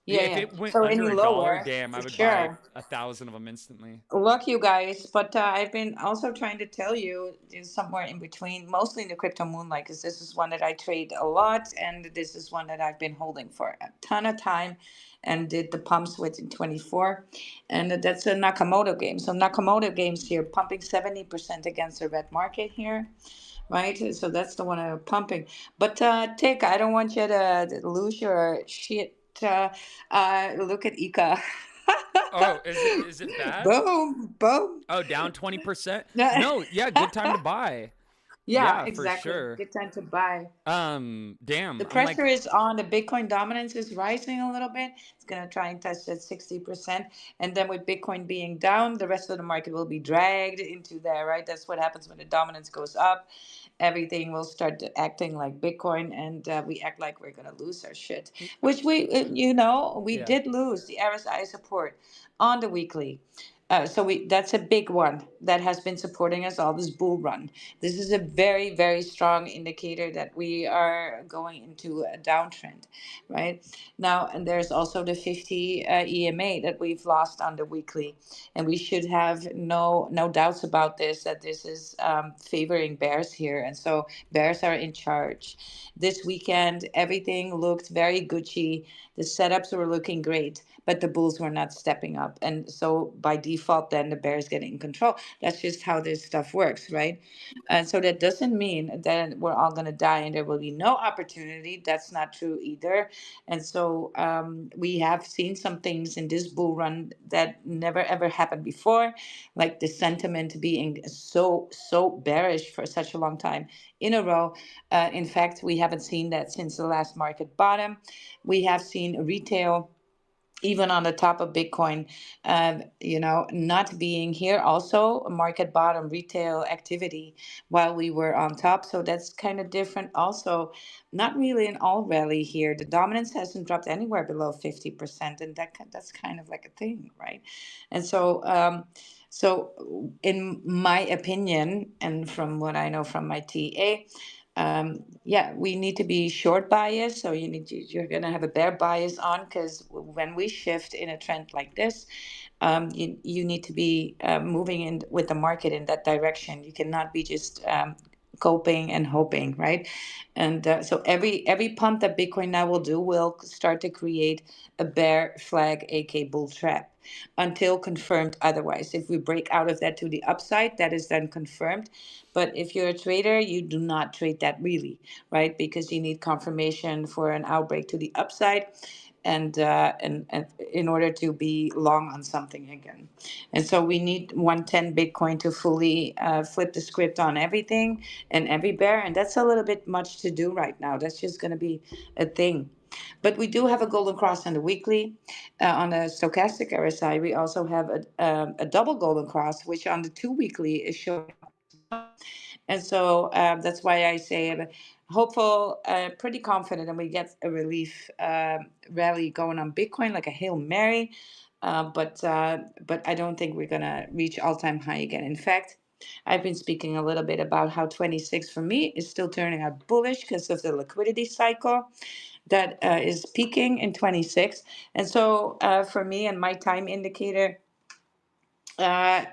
Yeah, yeah, if yeah. it went So any under $1, lower, damn, I for would buy sure. 1,000 of them instantly. Look, you guys, but I've been also trying to tell you is somewhere in between, mostly in the crypto moonlight, because this is one that I trade a lot, and this is one that I've been holding for a ton of time, and did the pumps with in 24, and that's a Nakamoto game. So Nakamoto games here pumping 70% against the red market here, right? So that's the one I'm pumping. But Tick, I don't want you to lose your shit. Look at Ika. Oh, is it bad? Boom, boom. Oh, down 20%? No, yeah, good time to buy. Yeah, Yeah, for exactly. sure. Good time to buy. Damn. The I'm pressure like, is on. The Bitcoin dominance is rising a little bit. It's going to try and touch that 60%. And then with Bitcoin being down, the rest of the market will be dragged into there, right? That's what happens when the dominance goes up. Everything will start acting like Bitcoin, and we act like we're going to lose our shit, which we yeah. did lose the RSI support on the weekly. So that's a big one that has been supporting us all this bull run. This is a very, very strong indicator that we are going into a downtrend, right? Now, and there's also the 50 EMA that we've lost on the weekly, and we should have no doubts about this, that this is favoring bears here, and so bears are in charge. This weekend, everything looked very Gucci. The setups were looking great, but the bulls were not stepping up, and so by default, then the bears get in control. That's just how this stuff works, right? And so that doesn't mean that we're all going to die and there will be no opportunity. That's not true either. And so we have seen some things in this bull run that never ever happened before, like the sentiment being so bearish for such a long time in a row. In fact, we haven't seen that since the last market bottom. We have seen retail even on the top of Bitcoin, not being here. Also, a market bottom retail activity while we were on top. So that's kind of different. Also, not really an all rally here. The dominance hasn't dropped anywhere below 50%, and that's kind of like a thing, right? And so in my opinion, and from what I know from my TA, yeah, we need to be short bias. So you're going to have a bear bias on, because when we shift in a trend like this, you need to be moving in with the market in that direction. You cannot be just coping and hoping, right? And so every pump that Bitcoin now will do will start to create a bear flag, aka bull trap, until confirmed otherwise. If we break out of that to the upside, that is then confirmed. But if you're a trader, you do not trade that really, right? Because you need confirmation for an outbreak to the upside, and in order to be long on something again. And so we need 110 Bitcoin to fully flip the script on everything and every bear, and that's a little bit much to do right now. That's just going to be a thing. But we do have a golden cross on the weekly. On the stochastic RSI, we also have a double golden cross, which on the 2 weekly is showing up as well. And so that's why I say I'm hopeful, pretty confident, and we get a relief rally going on Bitcoin like a Hail Mary. But I don't think we're gonna reach all-time high again. In fact, I've been speaking a little bit about how 26 for me is still turning out bullish because of the liquidity cycle that is peaking in 26. And so for me and my time indicator, uh,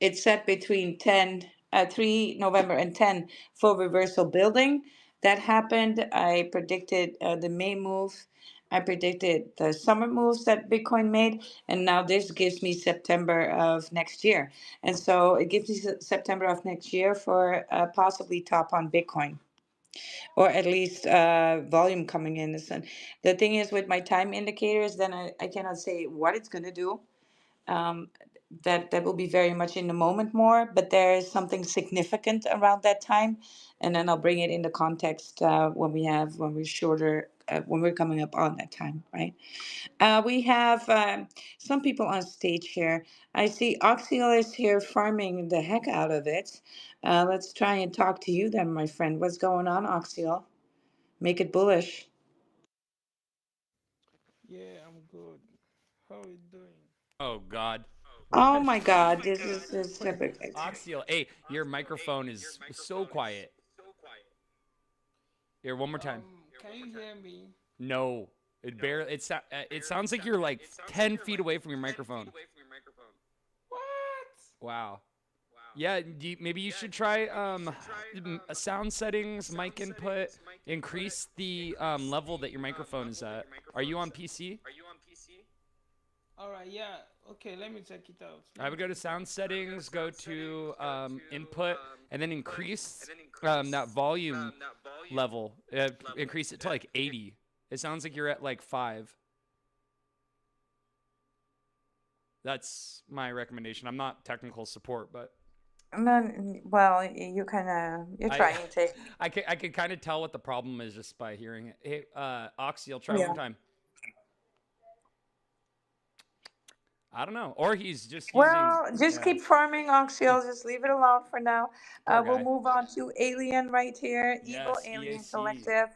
it's set between 3 November and 10 for reversal building. That happened. I predicted the May move. I predicted the summer moves that Bitcoin made. And now this gives me September of next year. And so it gives me September of next year for possibly top on Bitcoin, or at least volume coming in. And the thing is, with my time indicators, then I cannot say what it's going to do. um, that will be very much in the moment more, but there is something significant around that time, and then I'll bring it into context when we're shorter, when we're coming up on that time, right? We have some people on stage here. I see Oxiel is here farming the heck out of it. Let's try and talk to you then, my friend. What's going on, Oxiel? Make it bullish. Yeah, I'm good. How are you doing? Oh God. Oh What? my God, this is just What? Oxiel. Hey, your microphone is so quiet. Here, one more time. Can you hear me? No, it barely. It sounds like you're like 10 feet away from your microphone. What? Wow. Yeah, maybe you should try sound settings, mic input, increase the level that your microphone is at. Are you on PC? All right, yeah. Okay, let me check it out. I would go to sound settings, go to input, and then increase that volume level. Increase it to like 80. It sounds like you're at like 5. That's my recommendation. I'm not technical support, but Well, you kind of you're I trying to. I can kind of tell what the problem is just by hearing it. Hey, Oxy, try one Yeah. more time. I don't know, or he's just using. Well, just Yeah, keep farming, Oxiel. Just leave it alone for now. poor We'll guy. move on to Alien right here. Evil Yes, Alien EAC. Collective.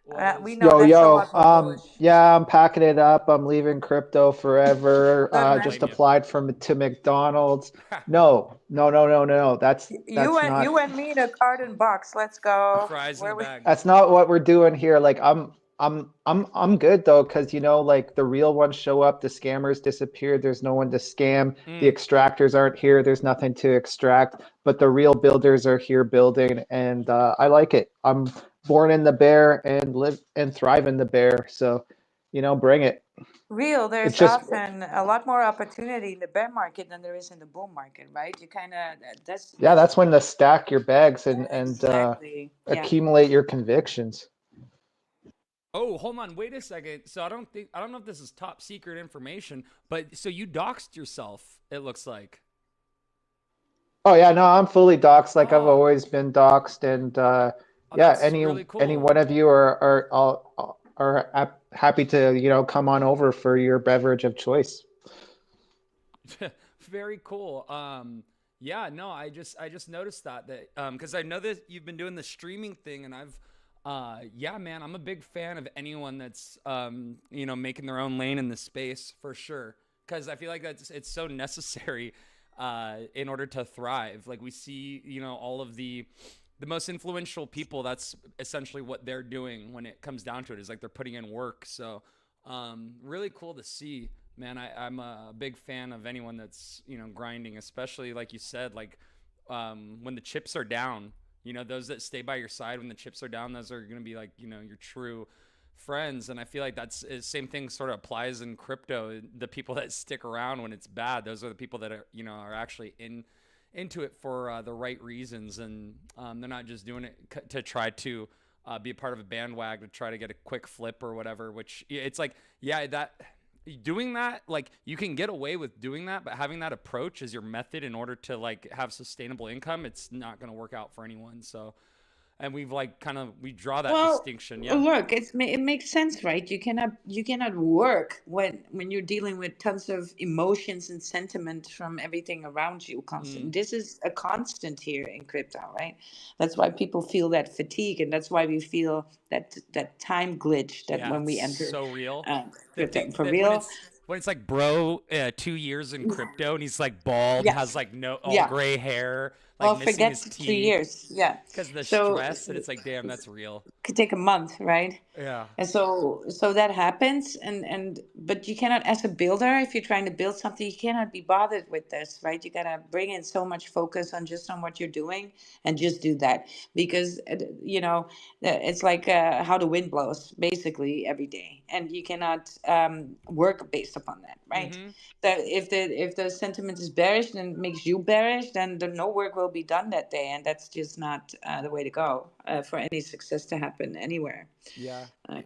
What We is know Yo, that's a yo. lot more bullish. Yeah, I'm packing it up. I'm leaving crypto forever. Good don't man. Just blame you. applied to McDonald's. No, no, no, no, no. You That's and not you and me in a carton box. Let's go. Fries in a Where we? bag. that's not what we're doing here. Like I'm good though, because like the real ones show up, the scammers disappeared, there's no one to scam, the Mm. extractors aren't here, there's nothing to extract, but the real builders are here building, and I like it. I'm born in the bear and live and thrive in the bear, so bring it. Real, It's there's just often a lot more opportunity in the bear market than there is in the bull market, right? You kind of yeah, that's that's when to stack your bags and exactly, yeah. accumulate your convictions. Oh, hold on, wait a second. So I don't know if this is top secret information, but so you doxed yourself, it looks like. Oh yeah, no, I'm fully doxxed. Like I've Oh, always been doxxed, and oh, yeah, that's really any cool. one of you are happy to come on over for your beverage of choice. Very cool. Yeah, no, I just noticed that because I know that you've been doing the streaming thing, and I've yeah, man, I'm a big fan of anyone that's making their own lane in the space for sure. Because I feel like it's so necessary in order to thrive. Like we see, all of the most influential people. That's essentially what they're doing when it comes down to it. Is like they're putting in work. So really cool to see, man. I'm a big fan of anyone that's grinding, especially like you said, like when the chips are down. Those that stay by your side when the chips are down, those are going to be like your true friends. And I feel like that's the same thing sort of applies in crypto. The people that stick around when it's bad, those are the people that are actually into it for the right reasons, and they're not just doing it to try to be a part of a bandwagon to try to get a quick flip or whatever. Which it's like, yeah, that doing that, like you can get away with doing that, but having that approach as your method in order to like have sustainable income, it's not going to work out for anyone. So, and we've like we draw that Well, distinction. Yeah. look, it makes sense, right? You cannot work when you're dealing with tons of emotions and sentiment from everything around you Mm, constant. This is a constant here in crypto, right? That's why people feel that fatigue, and that's why we feel that time glitch that yeah, when it's we enter so real. The crypto. thing For that when real? it's like bro, 2 years in crypto and he's like bald, has Yes. like no all Yeah. gray hair, like Well, missing forget his 2 years. teeth Yeah. because of the So stress, and it's like, damn, that's real. could take a month, right? Yeah. And so that happens, and but you cannot, as a builder, if you're trying to build something, you cannot be bothered with this, right? You gotta bring in so much focus on just on what you're doing and just do that, because it's like how the wind blows basically every day, and you cannot work based upon that, right? Mm-hmm. That if the sentiment is bearish and it makes you bearish, then no work will be done that day, and that's just not the way to go for any success to happen anywhere. Yeah. Uh,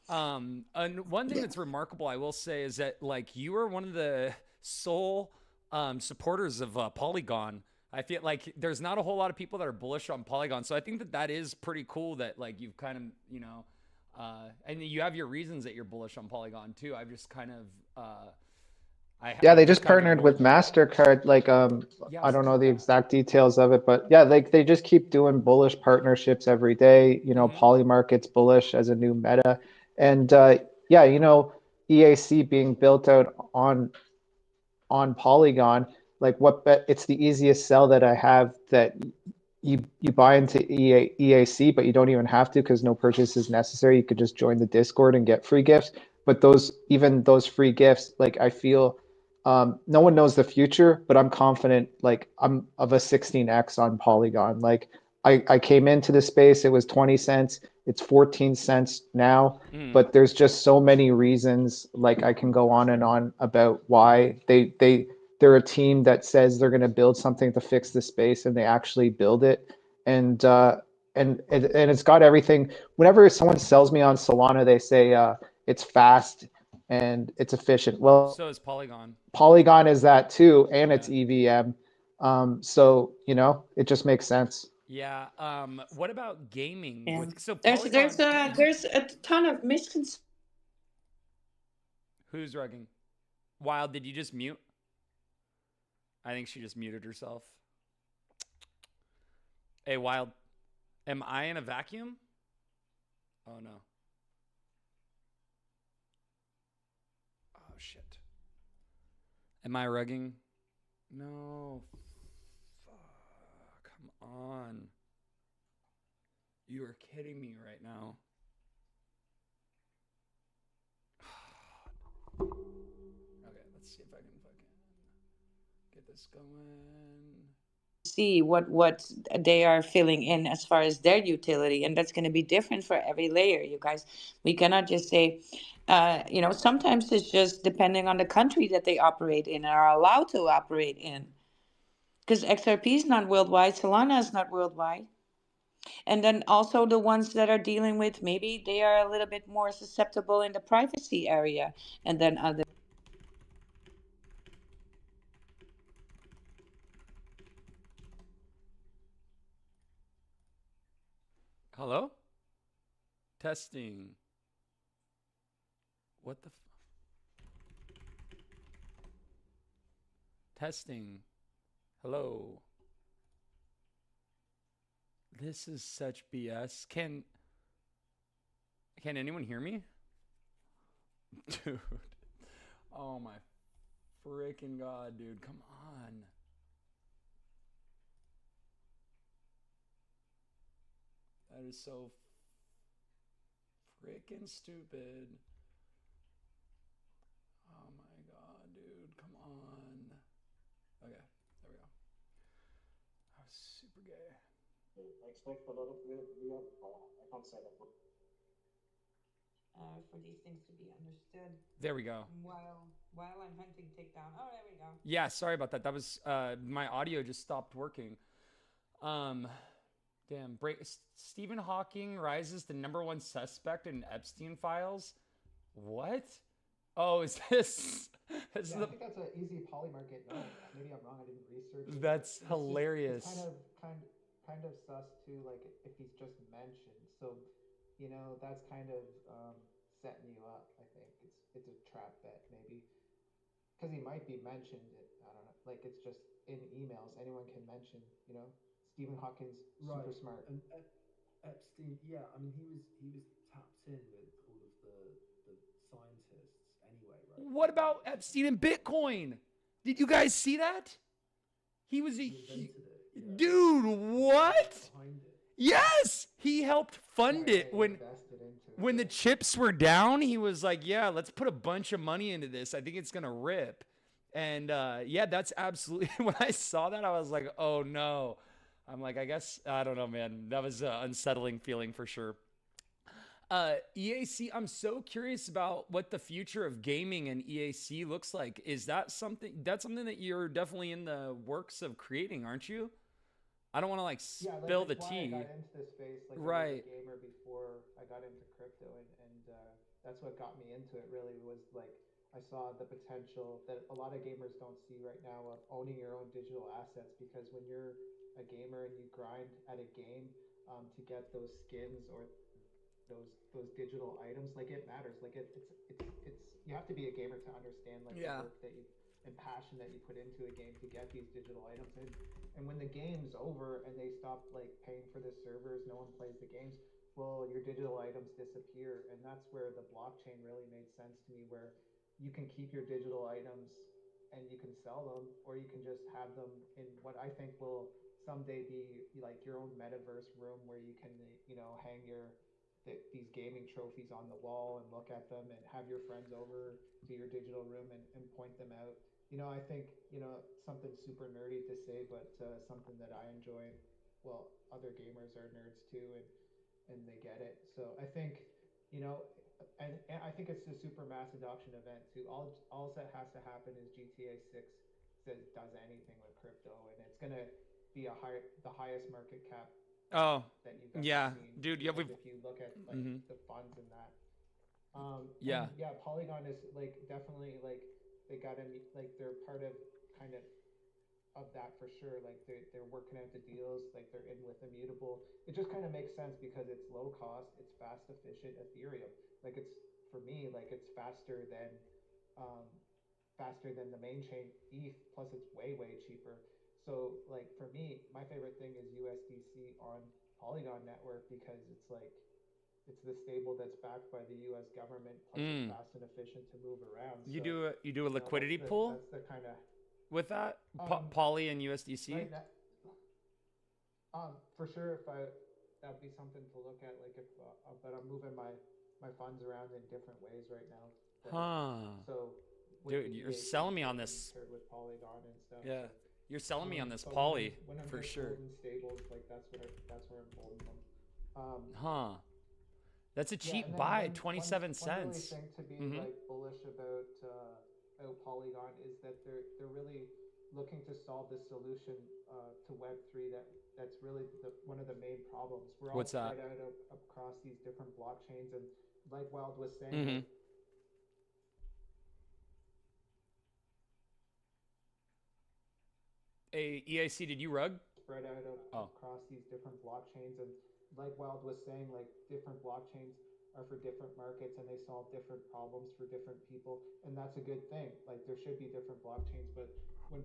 And one thing that's remarkable, I will say, is that like you are one of the sole supporters of Polygon. I feel like there's not a whole lot of people that are bullish on Polygon, so I think that is pretty cool. That like you've kind of and you have your reasons that you're bullish on Polygon too. I've just kind of Yeah, they I've just just kind of partnered with ignored that. MasterCard. Like, Yeah, I don't know something the like that. exact details of it, but yeah, like they just keep doing bullish partnerships every day. Mm-hmm. Polymarket's bullish as a new meta, and yeah, EAC being built out on Polygon. Like, it's the easiest sell that I have, that you buy into EAC, but you don't even have to, because no purchase is necessary. You could just join the Discord and get free gifts. But even those free gifts, like I feel, no one knows the future, but I'm confident. Like I'm of a 16x on Polygon. Like I came into the space, it was 20 cents, it's 14 cents now. Mm. But there's just so many reasons. Like I can go on and on about why they're a team that says they're going to build something to fix the space, and they actually build it. And and it's got everything. Whenever someone sells me on Solana, they say it's fast and it's efficient. Well, So is Polygon. Polygon is that too, and it's Yeah. EVM. So it just makes sense. Yeah. What about gaming Yeah. with so There's there's Polygon? a there's a ton of misconceptions. Who's rugging? Wild, did you just mute? I think she just muted herself. Hey, Wild, am I in a vacuum? Oh no. shit. Am I rugging? No. Fuck. Come on. You are kidding me right now. Okay, let's see if I can fucking get this going. See what they are filling in as far as their utility, and that's going to be different for every layer, you guys. We cannot just say, sometimes it's just depending on the country that they operate in and are allowed to operate in, because XRP is not worldwide, Solana is not worldwide. And then also the ones that are dealing with, maybe they are a little bit more susceptible in the privacy area, and then other. Hello? Testing. What the testing. Hello. This is such BS. Can anyone hear me? Dude. Oh my freaking god, dude. Come on. That is so freaking stupid. Oh my god, dude. Come on. Okay, there we go. That was super gay. I expect a lot of real. I can't say that. For these things to be understood. There we go. While I'm hunting takedown. Oh, there we go. Yeah, sorry about that. That was my audio just stopped working. Um Damn, Stephen Hawking rises to #1 suspect in Epstein files. What? Oh, is this? This Yeah, is I the. think that's an easy poly market. No, maybe I'm wrong. I didn't research it, but That's it's just it's hilarious. kind of sus too. Like if he's just mentioned, so that's kind of setting you up. I think it's a trap bet maybe because he might be mentioned. I don't know. Like it's just in emails. Anyone can mention. Stephen Hawking's super Right. smart. And Epstein, yeah, I mean he was tapped in with all of the scientists anyway, right? What about He Epstein and Bitcoin? Did you guys see that? He was he invented it, yeah. dude. He was What? behind it. Yes, he helped Yeah, fund yeah, it he invested into it. when the Yeah. chips were down. He was like, "Yeah, let's put a bunch of money into this. I think it's gonna rip." And yeah, that's absolutely. When I saw that, I was like, "Oh no." I'm like, I guess I don't know, man. That was an unsettling feeling for sure. EAC, I'm so curious about what the future of gaming and EAC looks like. Is that something that you're definitely in the works of creating, aren't you? I don't want to like Yeah, like spill the it's why I tea. got into this space. Like I was a Right. gamer before I got into crypto, and that's what got me into it. Really was like I saw the potential that a lot of gamers don't see right now of owning your own digital assets. Because when you're a gamer and you grind at a game to get those skins or those digital items, like it matters. Like it's you have to be a gamer to understand like the Yeah. work that you and passion that you put into a game to get these digital items. And when the game's over and they stop like paying for the servers, no one plays the games, well, your digital items disappear. And that's where the blockchain really made sense to me, where you can keep your digital items and you can sell them, or you can just have them in what I think will someday be like your own metaverse room where you can hang these gaming trophies on the wall and look at them and have your friends over to your digital room and point them out. I think, something super nerdy to say, but something that I enjoy. And, well, other gamers are nerds too, and they get it. So I think, you know, and I think it's a super mass adoption event too. All that has to happen is GTA 6 does anything with crypto, and it's gonna be the highest market cap Oh, that you've ever yeah, seen. dude. Yeah, Because we've. if you look at like Hmm. the funds and that, Yeah. and yeah, Polygon is like definitely like they got to like they're part of kind of that for sure. Like they're working out the deals, like they're in with Immutable. It just kind of makes sense because it's low cost, it's fast, efficient Ethereum. Like it's for me, like it's um, faster than the main chain ETH. Plus, it's way cheaper. So like for me, my favorite thing is USDC on Polygon network because it's like it's the stable that's backed by the U.S. government. Plus, it's fast and efficient to move around. You So, do a liquidity pool that's the kind of with that um Poly and USDC. right now. For sure, if I that'd be something to look at. Like if, but I'm moving my funds around in different ways right now. That Huh. so with the Dude, you're EAC selling me on trading this. paired with Polygon and stuff. Yeah. So, You're selling me on this but Poly when I'm for just sure. holding stables, like that's where I'm holding them. Huh. That's a Yeah, cheap and then buy, 27 one really cents. thing to be like bullish about Polygon is that they're really looking to solve this solution to Web3 that's really one of the main problems. We're all What's spread that? out across these different blockchains, and like Wild was saying, like Hey, EIC, did you rug? spread out Oh. across these different blockchains, and like Wild was saying, like different blockchains are for different markets and they solve different problems for different people, and that's a good thing. Like there should be different blockchains, but when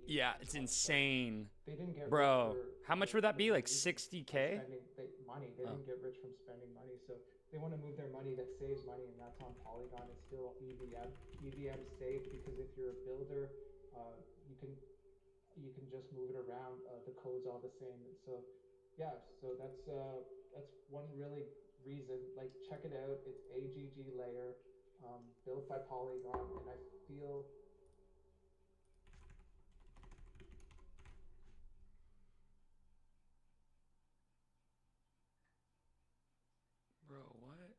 Yeah, it's insane. they didn't get rich Bro, how much would that be? Like 60K? spending money. They didn't get rich from spending money, so they want to move their money that saves money, and that's on Polygon. It's still EVM. EVM safe because if you're a builder, you can just move it around. The code's all the same, and so yeah. So that's one really reason. Like check it out. It's AGG layer, built by Polygon, and I feel Bro, what?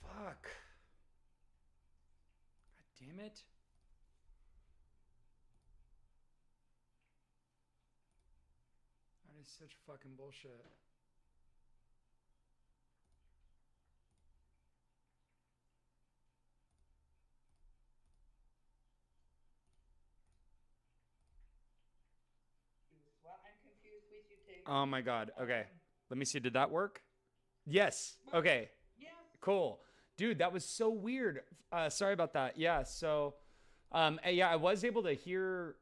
Fuck. God damn it. That is such fucking bullshit. Well, I'm confused with you, Tig. Oh my god. Okay. Let me see. Did that work? Yes. Okay. Yes. Cool. Dude, that was so weird. Sorry about that. Yeah. So, yeah, I was able to hear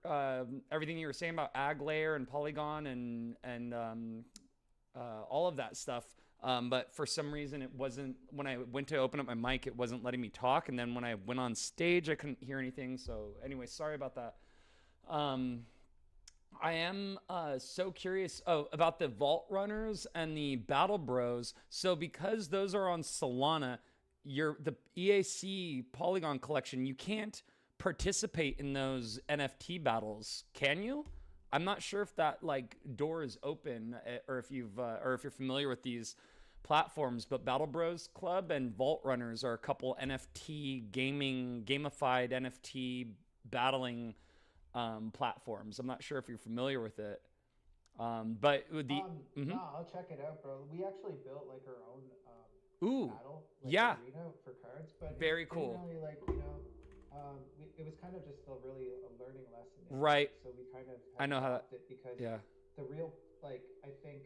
everything you were saying about Ag Layer and Polygon and all of that stuff. But for some reason, it wasn't, when I went to open up my mic, it wasn't letting me talk. And then when I went on stage, I couldn't hear anything. So, anyway, sorry about that. Um, I am so curious about the Vault Runners and the Battle Bros. So because those are on Solana, the EAC Polygon collection, you can't participate in those NFT battles, can you? I'm not sure if that like door is open, or if you're familiar with these platforms, but Battle Bros Club and Vault Runners are a couple NFT gamified NFT battling platforms. I'm not sure if you're familiar with it, but with the No, I'll check it out, bro. We actually built like our own ooh, battle, like yeah, arena for cards, but very it didn't cool. really like, it was kind of just a really a learning lesson in Right, it. So we kind of I had know how that. stopped it because Yeah. the real, like, I think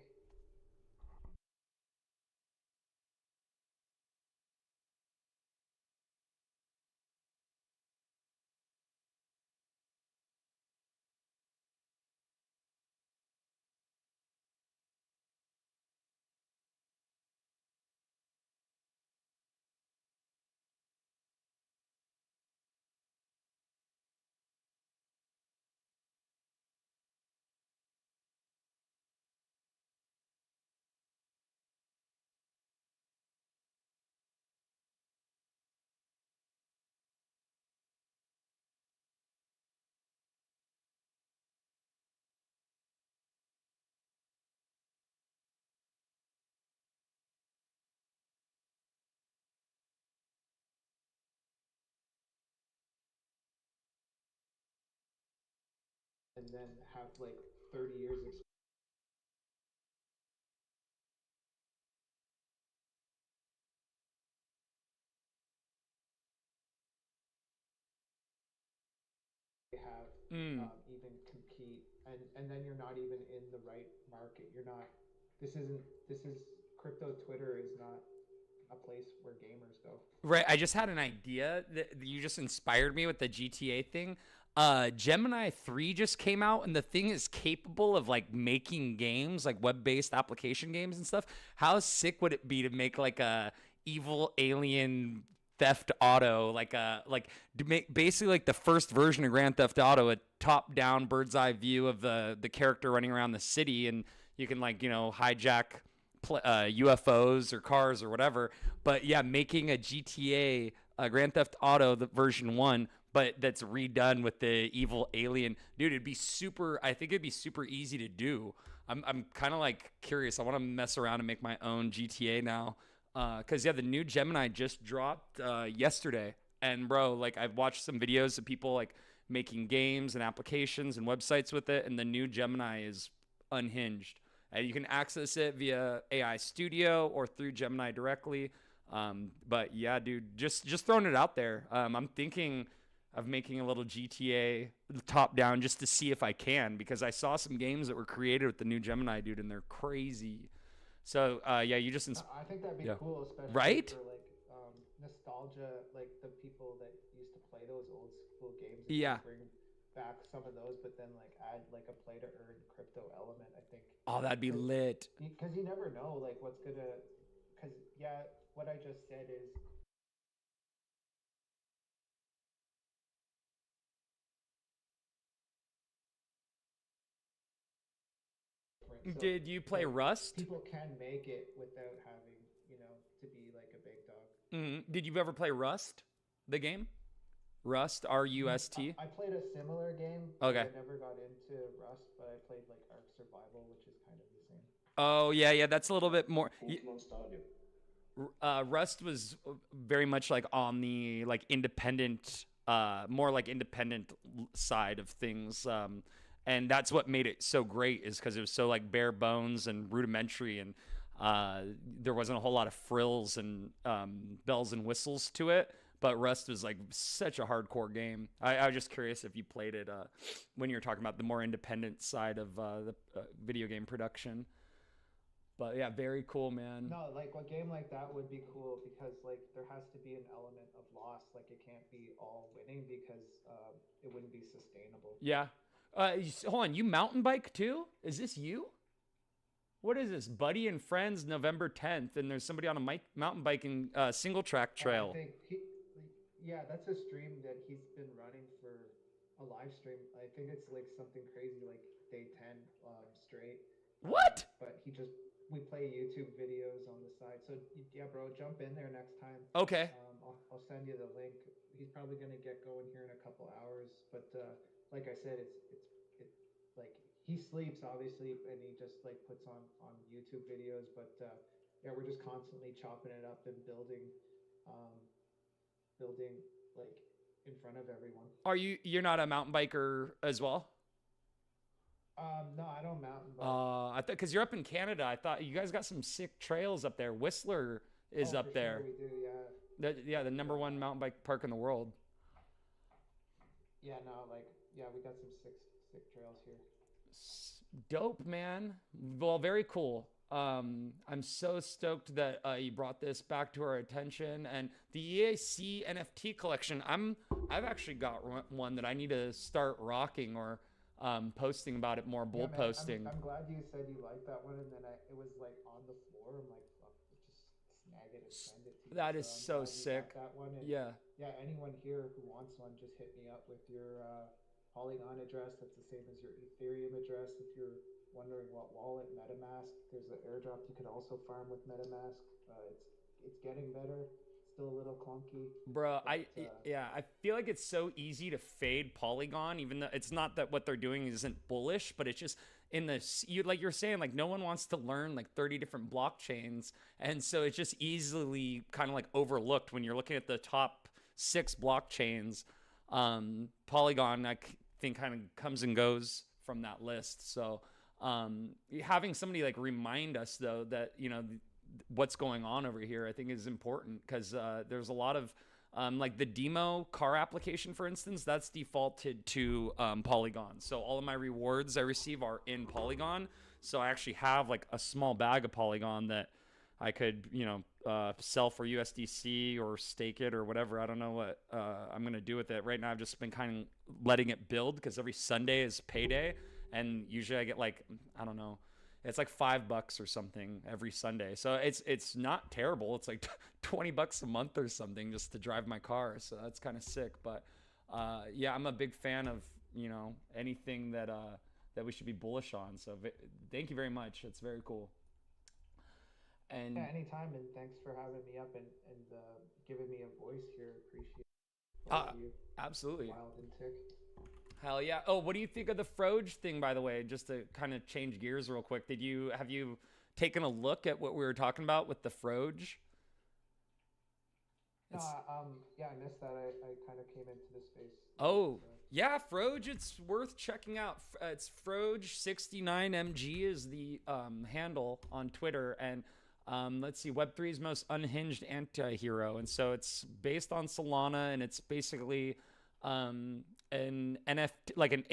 and then have like 30 years experience have even compete, and then you're not even in the right market. You're not. This is crypto. Twitter is not a place where gamers go. Right, I just had an idea that you just inspired me with the GTA thing. Gemini 3 just came out and the thing is capable of like making games, like web-based application games and stuff. How sick would it be to make like a evil alien theft auto, like to make basically like the first version of Grand Theft Auto, a top-down bird's eye view of the character running around the city, and you can like, hijack UFOs or cars or whatever. But yeah, making a GTA, Grand Theft Auto, the version one, but that's redone with the evil alien, dude. It'd be super. I think it'd be super easy to do. I'm kind of like curious. I want to mess around and make my own GTA now. Cause yeah, the new Gemini just dropped yesterday, and bro, like I've watched some videos of people like making games and applications and websites with it, and the new Gemini is unhinged. And you can access it via AI Studio or through Gemini directly. But yeah, dude, just throwing it out there. I'm thinking of making a little GTA top down just to see if I can, because I saw some games that were created with the new Gemini, dude, and they're crazy. So yeah, you just I think that'd be yeah, cool, especially right? for like nostalgia, like the people that used to play those old school games. If you Yeah. bring back some of those, but then like add like a play to earn crypto element, I think, Oh, that'd be lit. because you never know like what's gonna. Because yeah, what I just said is different. So Did you play like Rust? people can make it without having to be like a big dog. Did you ever play Rust, the game? Rust, R-U-S-T. I played a similar game, but Okay. I never got into Rust. But I played like Ark Survival, which is kind of the same. Oh yeah, yeah. That's a little bit more. Rust was very much like on the like independent, more like independent side of things, and that's what made it so great, is because it was so like bare bones and rudimentary, and there wasn't a whole lot of frills and bells and whistles to it. But Rust was like such a hardcore game. I was just curious if you played it when you were talking about the more independent side of the video game production. But yeah, very cool, man. No, like a game like that would be cool because like there has to be an element of loss. Like it can't be all winning because it wouldn't be sustainable. Yeah. Hold on, you mountain bike too? Is this you? What is this? Buddy and Friends, November 10th, and there's somebody on a mountain biking single track I trail. think yeah, that's a stream that he's been running for a live stream. I think it's like something crazy, like day 10 straight. What? But we play YouTube videos on the side. So yeah, bro, jump in there next time. Okay. I'll send you the link. He's probably gonna get going here in a couple hours. But like I said, it like he sleeps obviously, and he just like puts on YouTube videos. But yeah, we're just constantly chopping it up and um, building like in front of everyone. You're not a mountain biker as well? No, I don't mountain bike. I thought because you're up in Canada, I thought you guys got some sick trails up there. Whistler is up for there. Sure we do, yeah. The number one mountain bike park in the world. Yeah, no, like yeah, we got some sick trails here. Dope, man. Well, very cool. I'm so stoked that you brought this back to our attention, and the EAC NFT collection. I've actually got one that I need to start rocking or posting about it more, bull posting. I'm glad you said you liked that one, and then it was like on the floor. I'm like, fuck, just snag it and send it to you. That is so sick. That one, and yeah. Anyone here who wants one, just hit me up with your Polygon address. That's the same as your Ethereum address. If you're wondering what wallet, MetaMask, there's an airdrop you could also farm with MetaMask. It's getting better. Still a little clunky, bro. I feel like it's so easy to fade Polygon, even though it's not that what they're doing isn't bullish, but it's just in this, like you're saying, like no one wants to learn like 30 different blockchains, and so it's just easily kind of like overlooked when you're looking at the top 6 blockchains. Polygon, I think, kind of comes and goes from that list. So having somebody like remind us though that what's going on over here, I think is important, because there's a lot of like the demo car application, for instance, that's defaulted to Polygon. So all of my rewards I receive are in Polygon. So I actually have like a small bag of Polygon that I could, sell for USDC or stake it or whatever. I don't know what I'm going to do with it. Right now, I've just been kind of letting it build, because every Sunday is payday. And usually I get like, I don't know, it's like $5 or something every Sunday. So it's not terrible. It's like $20 a month or something just to drive my car. So that's kind of sick. But yeah, I'm a big fan of, anything that we should be bullish on. So thank you very much. It's very cool. And yeah, anytime, and thanks for having me up and giving me a voice here. Appreciate you. Absolutely. Wild and Tic. Hell yeah. Oh, what do you think of the Froge thing, by the way? Just to kind of change gears real quick. Have you taken a look at what we were talking about with the Froge? No, yeah, I missed that. I kind of came into the space. Oh, yeah, Froge, it's worth checking out. It's Froge69mg is the handle on Twitter, and let's see, Web3's most unhinged anti-hero. And so it's based on Solana, and it's basically an NFT, like an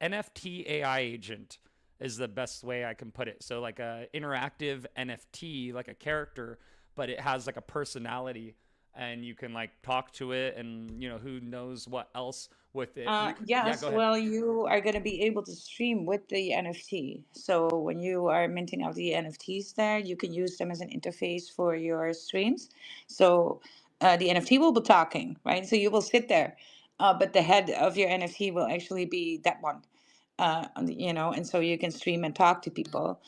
NFT AI agent is the best way I can put it. So like a interactive NFT, like a character, but it has like a personality, and you can like talk to it, and who knows what else with it. Yes, well, you are going to be able to stream with the NFT. So when you are minting out the NFTs there, you can use them as an interface for your streams. So the NFT will be talking, right? So you will sit there, but the head of your NFT will actually be that one. And so you can stream and talk to people,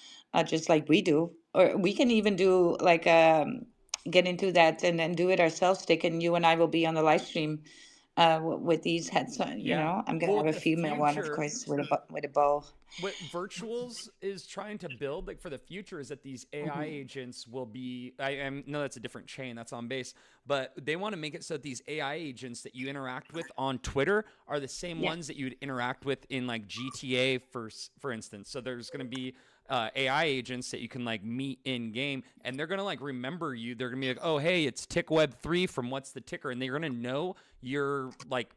just like we do, or we can even do like get into that and then do it ourselves. Stick, and you and I will be on the live stream with these heads. I'm gonna have a female one, of course, with a bow. What Virtuals is trying to build, like for the future, is that these AI agents will be. No, that's a different chain. That's on base, but they want to make it so that these AI agents that you interact with on Twitter are the same ones that you'd interact with in like GTA, for instance. So there's going to be AI agents that you can like meet in game, and they're gonna like remember you. They're gonna be like, oh hey, it's TicWeb3 from What's the Ticker, and they're gonna know you're like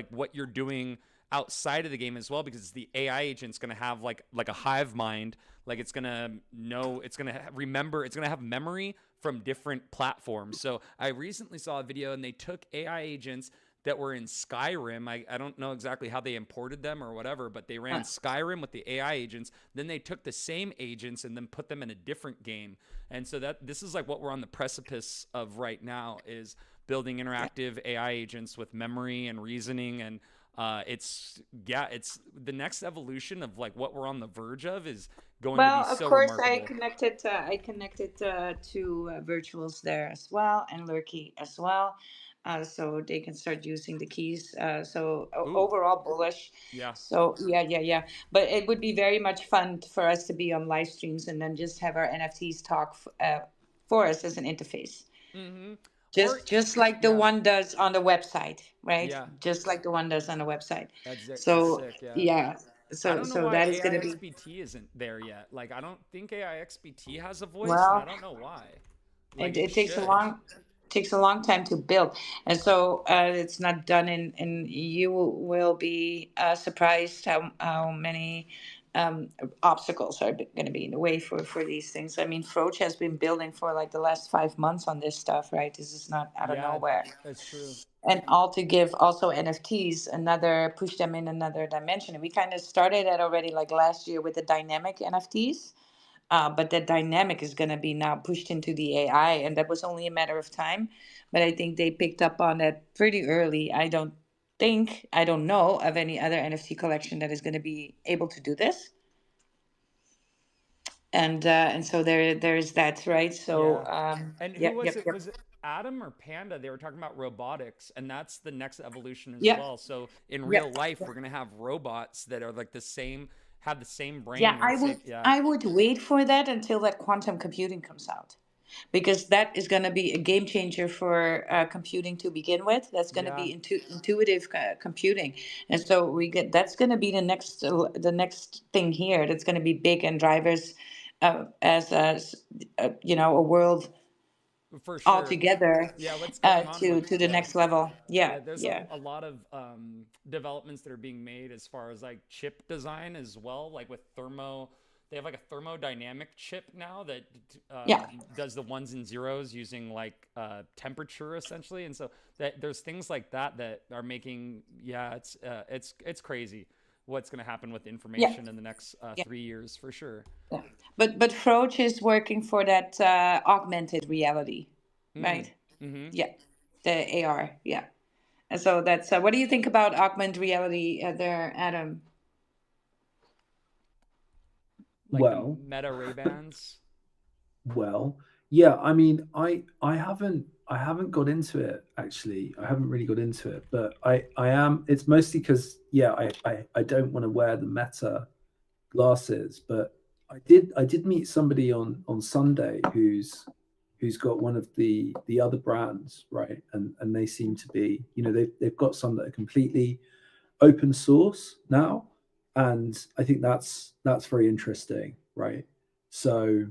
what you're doing outside of the game as well, because the AI agent's gonna have like a hive mind. Like it's gonna know, it's gonna remember, it's gonna have memory from different platforms. So I recently saw a video, and they took AI agents that were in Skyrim. I don't know exactly how they imported them or whatever, but they ran Skyrim with the AI agents. Then they took the same agents and then put them in a different game. And so that this is like what we're on the precipice of right now, is building interactive AI agents with memory and reasoning. And it's the next evolution of like what we're on the verge of is going to be Well, of so course, I remarkable. connected. I connected to virtuals there as well, and Lurky as well, so they can start using the keys. Ooh, Overall bullish. yeah. So yeah. But it would be very much fun for us to be on live streams and then just have our NFTs talk for us as an interface. Mm-hmm. Or Just like the yeah, one does on the website, right? yeah. Just like the one does on the website. That's So sick. Yeah. yeah, I so don't know so why that is gonna be AIXBT isn't there yet. Like, I don't think AIXBT has a voice, and I well. don't know why. Like, It it should. takes a long time to build, and so it's not done in. You will be surprised how many obstacles are going to be in the way for these things. I mean, Froch has been building for like the last 5 months on this stuff, right? This is not out of Yeah, nowhere. that's true. And all to give also NFTs another push them in another dimension. And we kind of started that already like last year with the dynamic NFTs, but that dynamic is going to be now pushed into the AI, and that was only a matter of time. But I think they picked up on that pretty early. I don't know of any other NFT collection that is going to be able to do this. And so there's that, right? So Yeah. And who yep, was yep, it? yep, Was it Adam or Panda? They were talking about robotics, and that's the next evolution as yep, well. So in yep. real life, we're gonna have robots that are like have the same Yeah, brain and same. Yeah, I would wait for that until that quantum computing comes out, because that is going to be a game changer for computing to begin with. That's going to yeah, be intuitive computing, and so we get that's going to be the next thing here. That's going to be big and drivers as a world for sure. altogether Yeah, what's going on with to the next level. Yeah, yeah, there's yeah, a lot of developments that are being made as far as like chip design as well, like with thermo. They have like a thermodynamic chip now that yeah. does the ones and zeros using like temperature essentially, and so that there's things like that that are making it's crazy what's going to happen with Yeah. information in the next Yeah. 3 years for sure. Yeah. But Froch is working for that augmented reality, Mm. right? Mm-hmm. Yeah, the AR. Yeah. And so that's what do you think about augmented reality there, Adam? Like the Well, Meta Ray Bans. well, yeah. I mean, I haven't got into it actually. I haven't really got into it, but I am. It's mostly because yeah, I don't want to wear the Meta glasses, but I did meet somebody on Sunday who's got one of the other brands, right? And they seem to be, you know, they've got some that are completely open source now, and I think that's very interesting, right? So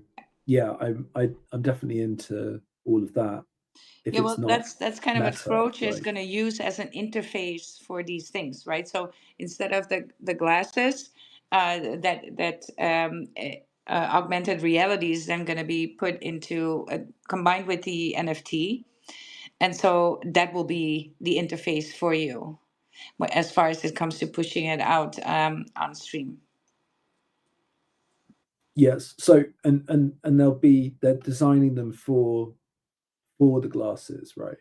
yeah, I'm definitely into all of that if Yeah, it's well, not that's kind of what Meta, Froch is right? going to use as an interface for these things, right? So instead of the glasses, augmented reality is then going to be put into combined with the NFT, and so that will be the interface for you as far as it comes to pushing it out on stream. Yes. So and they're designing them for the glasses, right?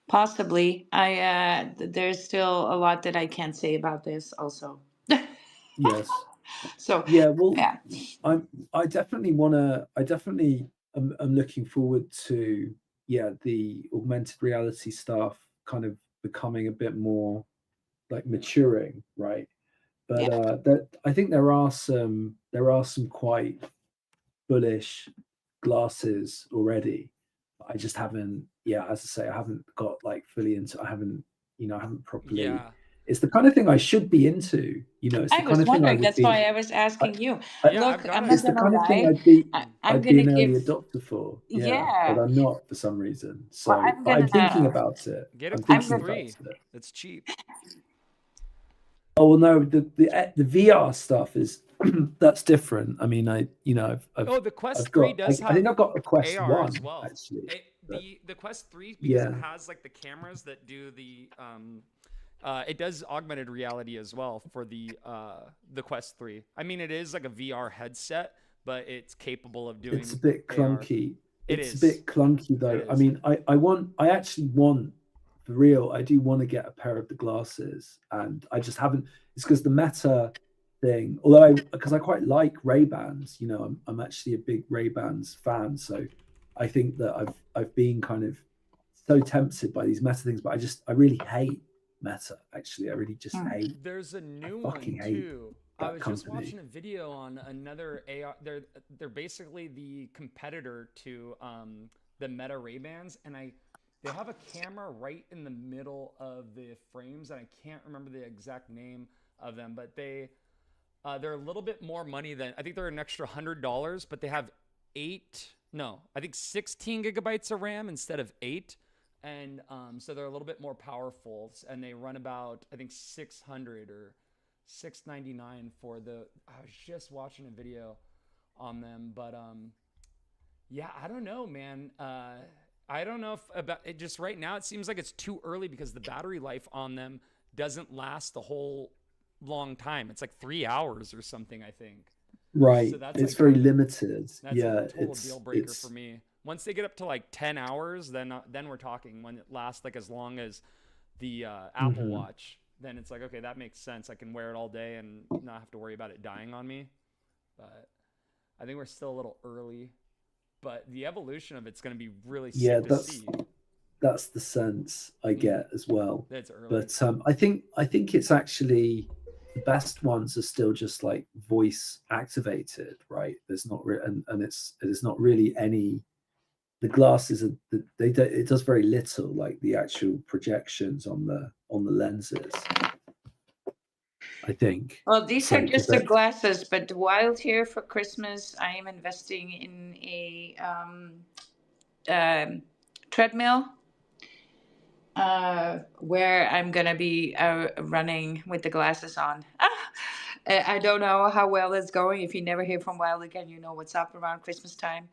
Possibly, there's still a lot that I can't say about this also. Yes. So Yeah. Well, yeah, I definitely am looking forward to yeah the augmented reality stuff kind of becoming a bit more like maturing, right? But yeah. that I think there are some quite bullish glasses already. I just haven't, yeah, as I say, I haven't got like fully into. I haven't, you know, I haven't properly. Yeah. It's the kind of thing I should be into. You know, it's the I kind was of thing I wondering. would That's be. why I was I, asking you. I, Yeah, I've Look, got I'm a not it's the gonna kind of thing lie. I'm I'd be gonna an early give. adopter for. Yeah, but Yeah. I'm not for some reason. Well, So, but I'm thinking about it. get a I'm I'm Quest thinking gonna. about 3. it. It's cheap. Oh well, no, the VR stuff is that's different. I mean, I you know Oh, the Quest I've 3 got does I think have I've got a Quest AR One as well. actually. the Quest 3, because it Yeah, has like the cameras that do the it does augmented reality as well for the Quest 3. I mean, it is like a VR headset, but it's capable of it's a doing bit AR. clunky. It It's a is. bit clunky It though. I is. mean, I actually want, for real, I do want to get a pair of the glasses, and I just haven't. It's because the Meta thing. Although because I quite like Ray Bans, you know, I'm actually a big Ray Bans fan. So I think that I've been kind of so tempted by these Meta things, but I really hate Meta. Actually, I really just hate. There's a I new one fucking hate too. I that was just company. watching a video on another AR. They're basically the competitor to the Meta Ray-Bans, and they have a camera right in the middle of the frames, and I can't remember the exact name of them, but they're a little bit more money than, I think they're an extra $100, but they have I think 16 gigabytes of RAM instead of 8. And so they're a little bit more powerful, and they run about, I think, 600 or 699 for the. I was just watching a video on them, but yeah, I don't know, man. I don't know if about it. Just right now, it seems like it's too early because the battery life on them doesn't last the whole long time. It's like 3 hours or something, I think. Right, So that's it's like very kind of limited. that's like a Yeah, total deal breaker for me. Once they get up to like 10 hours, then we're talking. When it lasts like as long as the Apple mhm. Watch, then it's like, okay, that makes sense. I can wear it all day and not have to worry about it dying on me. But I think we're still a little early. But the evolution of it's going to be really Yeah, sick to see. that's the sense I get as well. That's early. But I think it's actually the best ones are still just like voice activated, right? There's not and it's not really any. The glasses are they don't, it does very little, like the actual projections on the lenses, I think. Well, these So are because just the that glasses, but Wild here for Christmas, I am investing in a um, treadmill where I'm gonna be running with the glasses on. I don't know how well it's going. If you never hear from Wild again, you know what's up around Christmas time,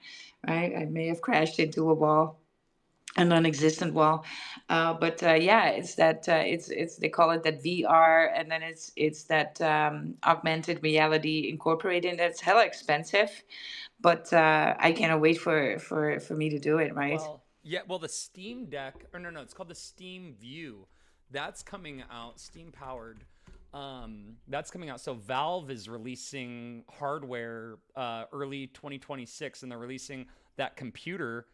right? I may have crashed into a wall, a non-existent wall, but yeah, it's that it's they call it that VR, and then it's that augmented reality incorporated. And that's hella expensive, but I cannot wait for me to do it, right? Well, yeah, well, the Steam Deck, or no, it's called the Steam View. That's coming out, Steam powered. That's coming out. So Valve is releasing hardware early 2026, and they're releasing that computer.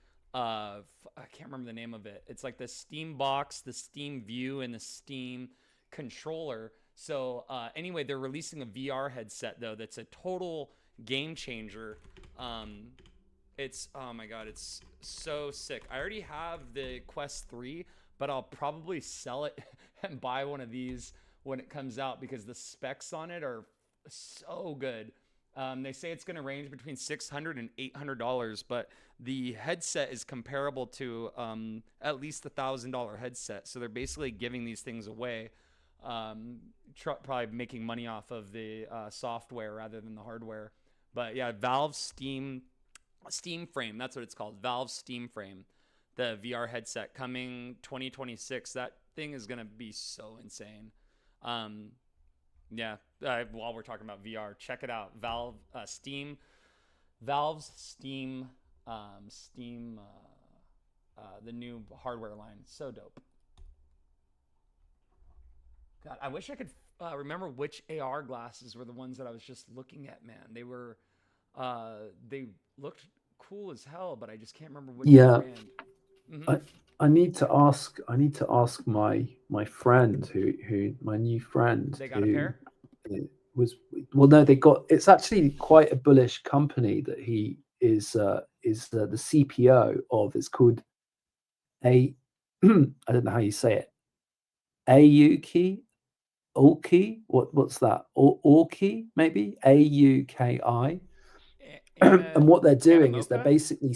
I can't remember the name of it. It's like the Steam Box, the Steam View, and the Steam controller. So anyway, they're releasing a VR headset though. That's a total game changer. Um, it's oh my god, it's so sick. I already have the Quest 3, but I'll probably sell it and buy one of these when it comes out because the specs on it are so good. They say it's going to range between $600 and $800, but the headset is comparable to at least $1,000 headset. So they're basically giving these things away, probably making money off of the software rather than the hardware. But yeah, Valve Steam Frame, that's what it's called. Valve Steam Frame, the VR headset coming 2026. That thing is going to be so insane. Yeah, while we're talking about VR, check it out. Valve's Steam, the new hardware line. So dope. God, I wish I could remember which AR glasses were the ones that I was just looking at, man. They looked cool as hell, but I just can't remember which yeah, brand. Mm-hmm. I need to ask my friend who my new friend They got a who pair? was well no they got it's actually quite a bullish company that he is the CPO of. It's called a I don't know how you say it. Auki Auki what's that? Auki maybe AUKI. Anna And what they're doing is they're Anamoka? basically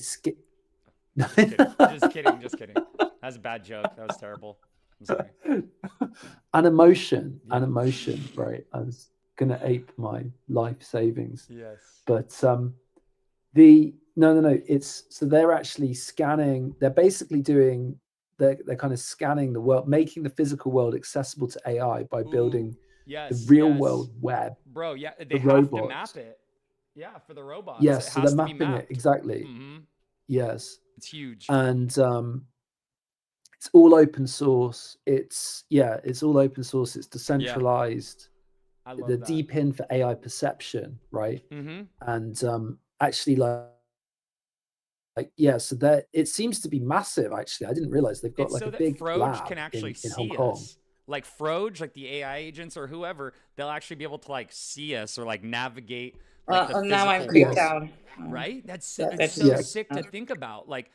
Just kidding. Just kidding. Just kidding. That's a bad joke. That was terrible. I'm sorry. an emotion, Yeah. right? I was gonna ape my life savings, Yes. but the No. It's so they're actually scanning. They're basically doing. They're kind of scanning the world, making the physical world accessible to AI by Ooh, building the yes, real yes, world web bro. Yeah, they for have to map robots. it. Yeah, for the robots, Yes, it so they're has to be mapping it mapped. exactly. Mm-hmm. Yes, It's huge. and it's all open source. It's all open source. It's Yeah, decentralized. I The love that. deep in for AI perception, right? Mm-hmm. And actually, yeah, so that it seems to be massive. Actually, I didn't realize they've got It's like so a that big Froge lab can actually in Hong see Kong. us. Like Froge, like the AI agents or whoever, they'll actually be able to like see us or like navigate like the Now I'm physical creeped Yes, world, out. right? That's it's That's so yeah. sick to think about. Like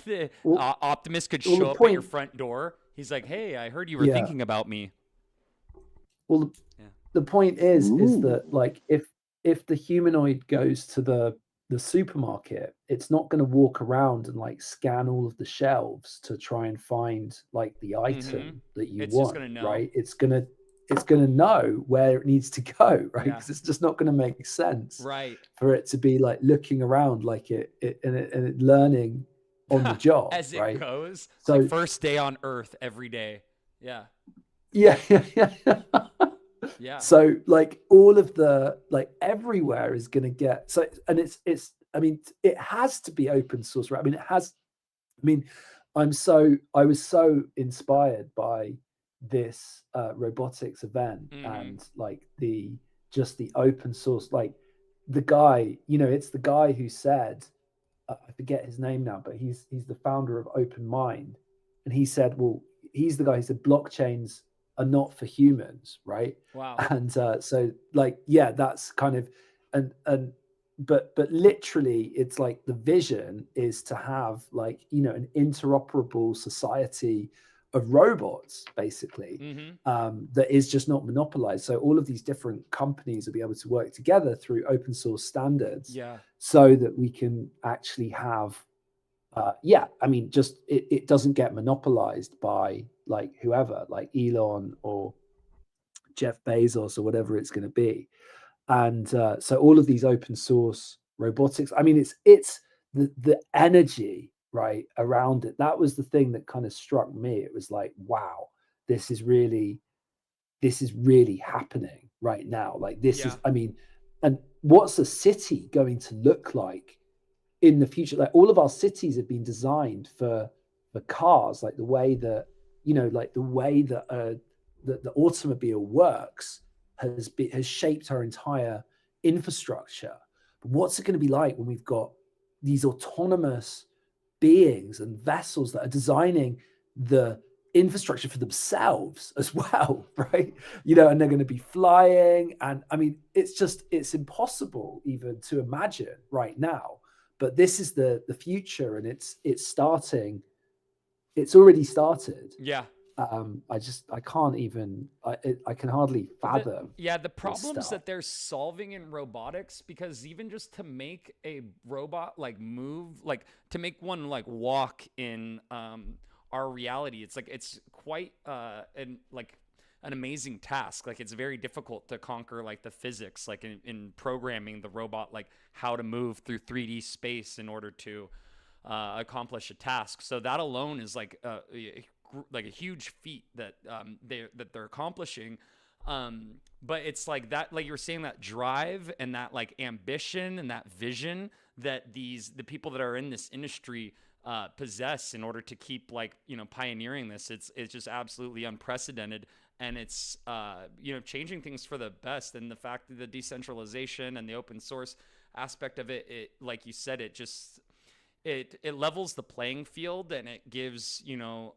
the Well, Optimus could well, the show up at your point, front door. He's like, "Hey, I heard you were yeah. thinking about me." Well, Yeah. the point is that Ooh. like if the humanoid goes to the supermarket, it's not going to walk around and like scan all of the shelves to try and find like the Mm-hmm. item that you It's just want, gonna know. right? It's gonna know where it needs to go, right? Yeah. Because it's just not going to make sense Right. for it to be like looking around like it learning on the job, As it right? goes, it's like So first day on Earth every day. Yeah. yeah, yeah. Yeah. So like all of the like everywhere is going to get so, and it's I mean it has to be open source, right? I mean it has. I mean, I was so inspired by this robotics event Mm-hmm. and like the open source, like the guy, it's the guy who said, I forget his name now, but he's the founder of Open Mind, and he said, well, he's the guy who said blockchains are not for humans, right? Wow. And so, like, yeah, that's kind of and but literally, it's like the vision is to have like an interoperable society of robots, basically, Mm-hmm. that is just not monopolized. So all of these different companies will be able to work together through open source standards Yeah. so that we can actually have I mean just it doesn't get monopolized by like whoever, like Elon or Jeff Bezos or whatever it's going to be. And so all of these open source robotics, I mean it's the energy right around it. That was the thing that kind of struck me. It was like, wow, this is really happening right now. Like this Yeah. is, I mean, and what's a city going to look like in the future? Like all of our cities have been designed for cars, like the way that like the way that the automobile works has shaped our entire infrastructure. But what's it going to be like when we've got these autonomous beings and vessels that are designing the infrastructure for themselves as well, right? And they're going to be flying, and I mean it's impossible even to imagine right now, but this is the future, and it's starting. It's already started. Yeah. I can't even I can hardly the fathom yeah, the this problems stuff. that they're solving in robotics, because even just to make a robot like move, like to make one like walk in our reality, it's like it's quite an amazing task. Like it's very difficult to conquer like the physics, like in programming the robot, like how to move through 3D space in order to accomplish a task. So that alone is like a huge feat that they're accomplishing. But it's like that, like you were saying, that drive and that like ambition and that vision that the people that are in this industry possess in order to keep like pioneering this. It's just absolutely unprecedented, and it's changing things for the best. And the fact that the decentralization and the open source aspect of it, like you said, it levels the playing field, and it gives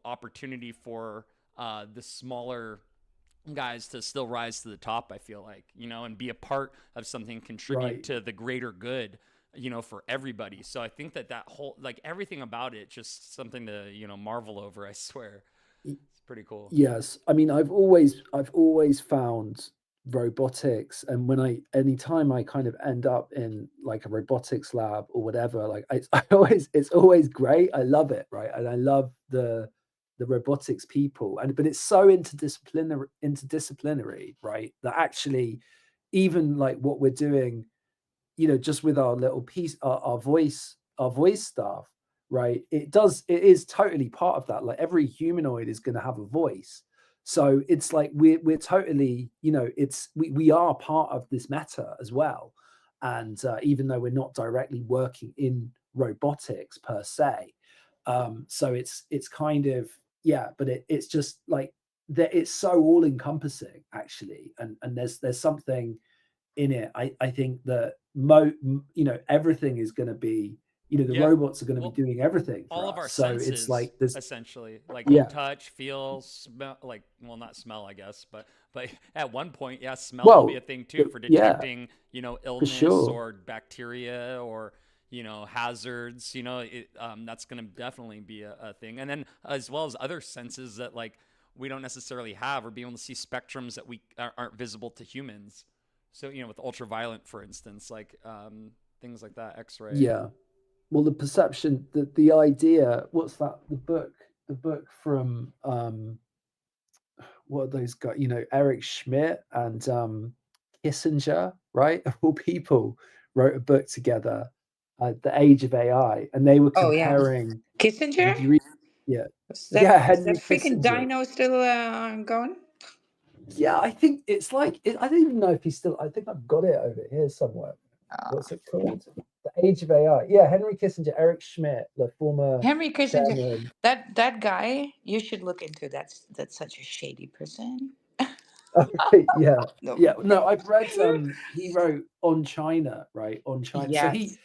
opportunity for the smaller guys to still rise to the top. I feel like and be a part of something, contribute Right. to the greater good, for everybody. So I think that whole, like, everything about it, just something to marvel over. I swear, it's pretty cool. Yes, I mean I've always found robotics, and anytime I kind of end up in like a robotics lab or whatever, like it's always great. I love it, right? And I love the robotics people, but it's so interdisciplinary, right? That actually even like what we're doing just with our little piece, our voice stuff, right? It is totally part of that. Like every humanoid is going to have a voice. So it's like we're totally, we are part of this meta as well. And even though we're not directly working in robotics per se, so it's kind of, yeah, but it's just like that. It's so all encompassing actually, and there's something in it. I think that everything is going to be, the Yeah. robots are going to Well, be doing everything for all us. of our So it's senses, like there's, essentially, like yeah, touch, feel, smell, like, well, not smell, I guess, but at one point, yeah, smell will be a well, thing too for yeah, detecting, for illness sure. or bacteria or hazards. That's going to definitely be a thing. And then as well as other senses that like we don't necessarily have, or being able to see spectrums that we aren't visible to humans. So with ultraviolet, for instance, like things like that, X-ray. Yeah. Well, the perception, the idea, what's that? The book from what are those guys? Eric Schmidt and Kissinger, right? Of all people, wrote a book together, The Age of AI, and they were Oh yeah, comparing. Kissinger. Did you read? Yeah, Is that Henry freaking Kissinger. dino still going? Yeah, I think it's like I don't even know if he's still. I think I've got it over here somewhere. Uh, What's it called? The Age of AI. Yeah, Henry Kissinger, Eric Schmidt, the former Henry Kissinger. chairman. That guy, you should look into. That's such a shady person. Okay, yeah, No. yeah. No, I've read. He wrote on China, right? On China. So Yes.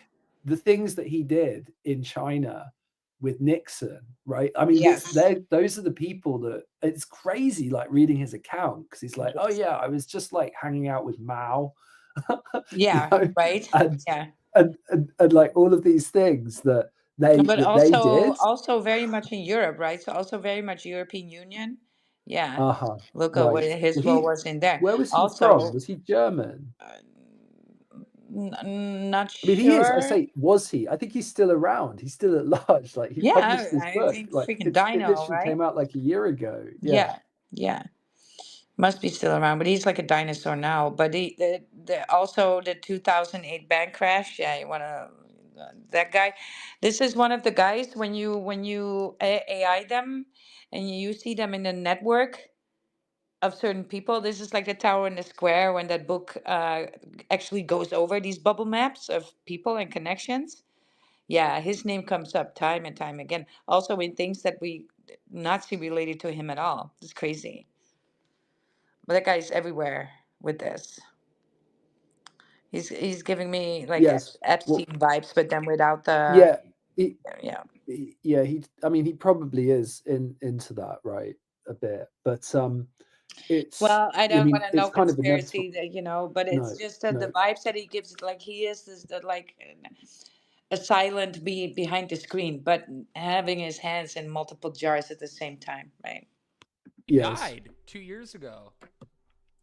the things that he did in China with Nixon, right? I mean, Yes. those are the people that it's crazy, like reading his account because he's like, oh Yes. yeah, I was just like hanging out with Mao, you Yeah. know, Right. and Yeah. and like all of these things that But they also did. also very much in Europe, right? So also very much European Union. Yeah. Uh-huh. Look at what Right. his Well, role was in there. where was he from? Also, Was he German? not I mean, he is. I sure. say, was he? I think he's still around. He's still at large. Like he Yeah, published this I book. think Like freaking it dino, literally right? came out like a year ago. Yeah. Yeah. Yeah. Must be still around, but he's like a dinosaur now. But also the 2008 bank crash. Yeah, you wanna that guy. This is one of the guys when you AI them, and you see them in the network of certain people. This is like the tower in the square when that book actually goes over these bubble maps of people and connections. Yeah, his name comes up time and time again. Also in things that we not see related to him at all. It's crazy. But that guy's everywhere with this. He's giving me like Yes. Epstein Well, vibes, but then without the yeah. He, yeah. yeah. He. I mean, he probably is into that, right? A bit, but it's. Well, I I don't want mean, to it's know kind of inevitable. conspiracy, but it's No. just that the No. vibes that he gives, like he is that like a silent be behind the screen, but having his hands in multiple jars at the same time, right? He Yes. died 2 years ago,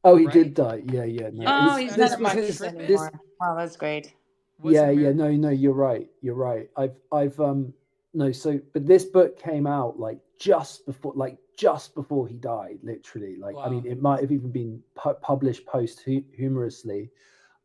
Oh, he right? did die. Yeah. Yeah. No. Yeah, Oh, is he's that not This a am was I marxist his. tripping? This. anymore. Wow, that's great. Was Yeah, it yeah, Mir? no, you're right. You're right. I've no, so but this book came out like just before he died, literally. Like, I mean, Wow. it might have even been published humorously.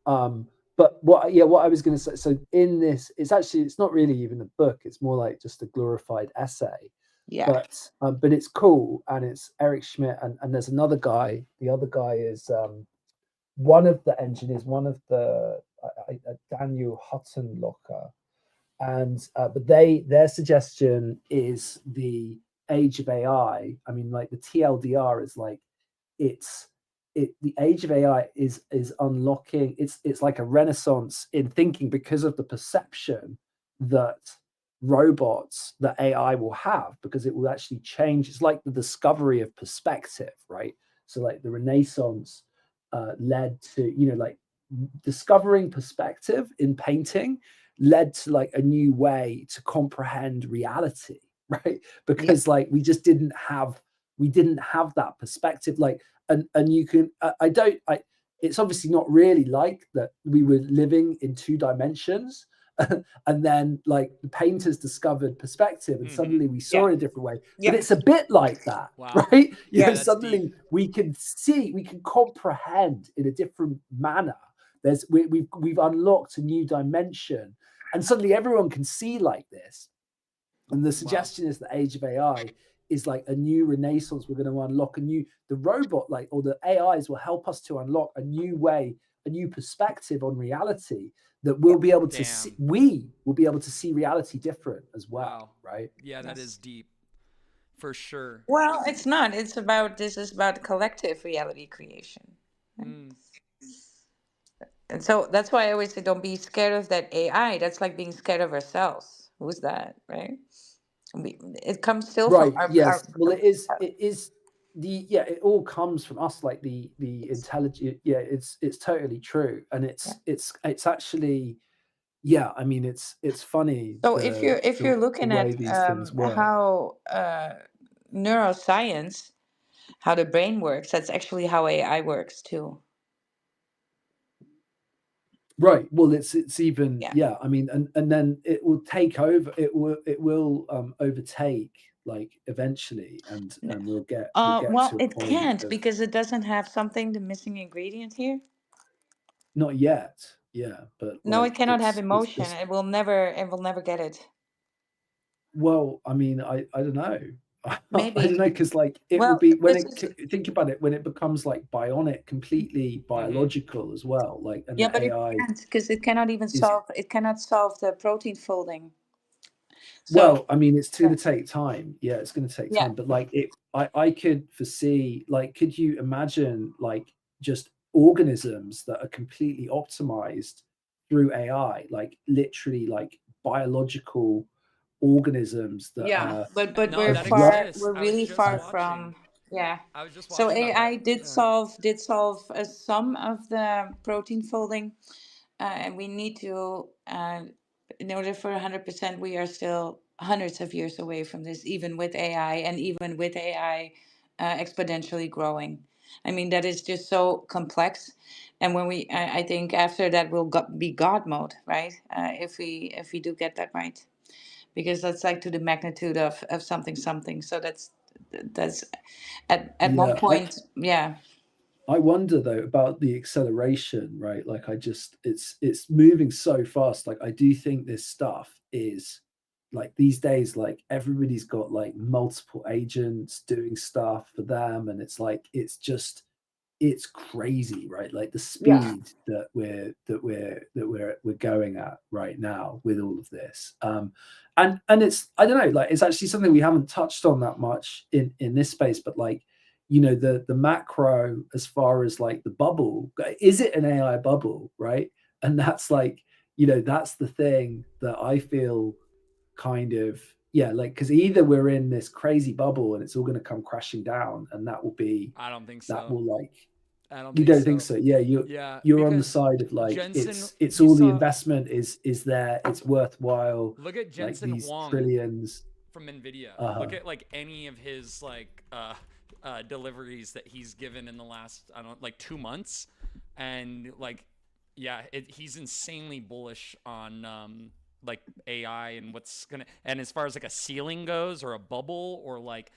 Um, but what I was going to say. So in this, it's not really even a book. It's more like just a glorified essay. Yeah, But it's cool, and it's Eric Schmidt, and there's another guy. The other guy is one of the engineers, one of the Daniel Huttenlocher, and but their suggestion is the age of AI. I mean, like the TLDR is like it's the age of AI is unlocking. It's like a renaissance in thinking because of the perception that that AI will have, because it will actually change. It's like the discovery of perspective, right? So like the Renaissance led to, like discovering perspective in painting led to like a new way to comprehend reality, right? yeah, Because like we didn't have that perspective, like, and you can it's obviously not really like that we were living in two dimensions. And then like the painters discovered perspective and Mm-hmm. suddenly we yeah, saw it a different way, but yeah, it's a bit like that. Wow. Right? yeah, That's deep. Suddenly we can comprehend in a different manner we've unlocked a new dimension, and suddenly everyone can see like this. And the suggestion is the age of AI is like a new renaissance. We're going to unlock the robot, like, or the AIs will help us to unlock a new way, a new perspective on reality that we'll be able to see. We will be able to see reality different as well, right? Yeah, that is deep, for sure. Well, it's not. This is about collective reality creation. And so that's why I always say don't be scared of that AI. That's like being scared of ourselves. Who's that, right? It comes still from Right. Yes. Well, it is. It is it all comes from us, like the intelligent. Yeah, it's totally true, and it's actually, yeah. I mean, it's funny So if the you're looking way at these things work. how neuroscience, how the brain works, that's actually how AI works too. Right. Well, it's even, yeah. I mean, and then it will take over. It will overtake, like, eventually, and we'll get Well, to a it point can't of, because it doesn't have something, the missing ingredient here. not yet. Yeah, but No, it like cannot have it's emotion. just, It will never get it. well, I mean, I don't know. I Maybe. don't know, because like it will Well, be when this it is think about it, when it becomes like bionic, completely biological as well, like, and yeah, the but it AI can't because it cannot even is, solve. It cannot solve the protein folding. So well, I mean, it's yeah, going to take time. Yeah, it's going to take yeah, time. But like I could foresee, like, could you imagine like just organisms that are completely optimized through AI, like literally like biological organisms that yeah. are But No, we're that have love. far. exists. We're I was really just far watching. from. Yeah. I was just So watching about that. AI did solve some of the protein folding, and we need to. In order for 100%, we are still hundreds of years away from this, even with AI, and even with AI exponentially growing. I mean, that is just so complex. And when I think after that will be God mode, right? If we do get that right, because that's like to the magnitude of something something. So that's at one Yeah, point, yeah. I wonder though about the acceleration, right? Like, I just, it's moving so fast. Like, I do think this stuff is, like, these days, like, everybody's got like multiple agents doing stuff for them, and it's like, it's crazy, right? Like the Yeah. speed that we're going at right now with all of this. And it's, I don't know, like, it's actually something we haven't touched on that much in this space, but like, the macro, as far as like the bubble, is it an AI bubble, right? And that's like, that's the thing that I feel kind of, yeah, like, because either we're in this crazy bubble and it's all going to come crashing down, and that will be, I don't think that so. will like, I don't you think don't think so. so? Yeah, Yeah, you're on the because side of like, Jensen, it's you all the saw. investment is there, it's worthwhile, Look at like Jensen these Huang trillions. from Nvidia. Uh-huh. Look at like any of his like deliveries that he's given in the last, I don't know, like 2 months, and like, yeah, he's insanely bullish on like AI and what's gonna, and as far as like a ceiling goes or a bubble or like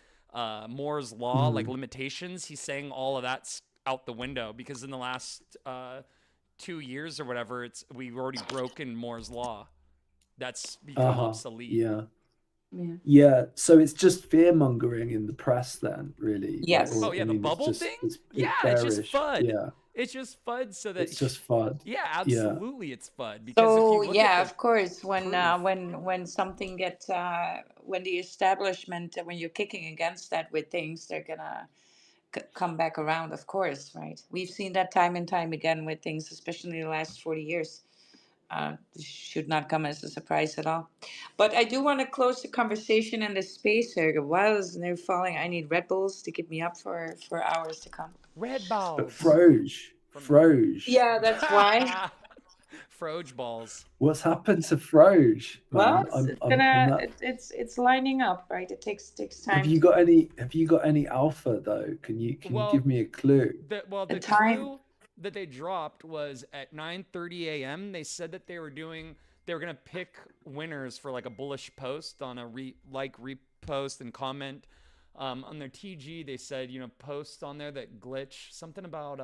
Moore's law, like limitations, he's saying all of that's out the window because in the last 2 years or whatever, we've already broken Moore's law. That's become Uh-huh. obsolete. Yeah. Yeah. Yeah, so it's just fear mongering in the press then, really, like, Yes. Oh or, I yeah, the mean, bubble thing? it's Yeah, it's just bearish. FUD. Yeah, It's just FUD so that it's just FUD. yeah, Yeah. absolutely it's FUD because if So you look at yeah, the of course, proof, when something gets when the establishment, when you're kicking against that with things, they're gonna come back around. Of course, right? We've seen that time and time again with things, especially in the last 40 years. This should not come as a surprise at all. But I do want to close the conversation and the space here. While they're falling, I need Red Bulls to keep me up for hours to come. red But balls Froge, from Froge, Yeah, that's why. Froge balls. what's happened to Froge, Well, man? it's I'm gonna not. it's lining up, right? It takes Have time you to got any? Have you got any alpha though? Can you give Well, me a clue? the the time. clue that they dropped was at 9:30 a.m. They said that they were gonna pick winners for like a bullish post on a repost and comment. On their TG, they said, post on there that glitch something about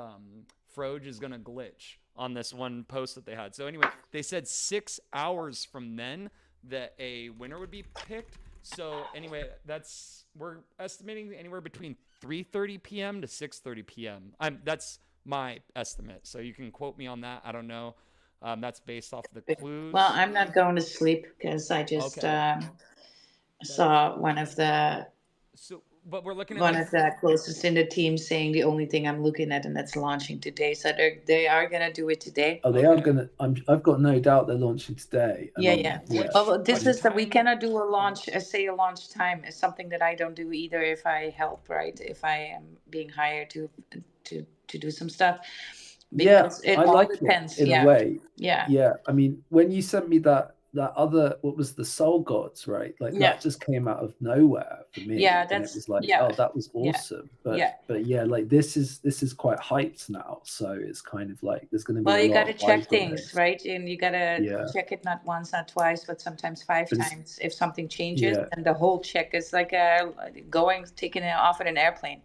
Froge is gonna glitch on this one post that they had. So anyway, they said 6 hours from then that a winner would be picked. So anyway, we're estimating anywhere between 3:30 p.m. to 6:30 p.m. That's my estimate. So you can quote me on that. I don't know. That's based off of the Well, clues. I'm not going to sleep because I just Okay. That's saw so. But we're looking at one like of the closest in the team saying the only thing I'm looking at, and that's launching today. So they are gonna do it today. Oh, they are okay. gonna. I've got no doubt they're launching today, and Yeah, yeah. yeah. Well, this Which is that we time? cannot do a launch, say a launch time is something that I don't do either if I help, right? If I am being hired to do some stuff, Yeah, because it I all like it depends. in a Yeah, way. yeah, Yeah, I mean, when you sent me that other, what was the Soul Gods, right? Like yeah, that just came out of nowhere for yeah. me, and it That's was like, yeah, oh, that was yeah, awesome. yeah. But yeah, like this is quite hyped now, so it's kind of like there's going to be Well, a you lot got of to check eyes on things, this. right? And you got to Yeah, check it not once, not twice, but sometimes five but it's times. If something changes, yeah, and the whole check is like taking it off at an airplane.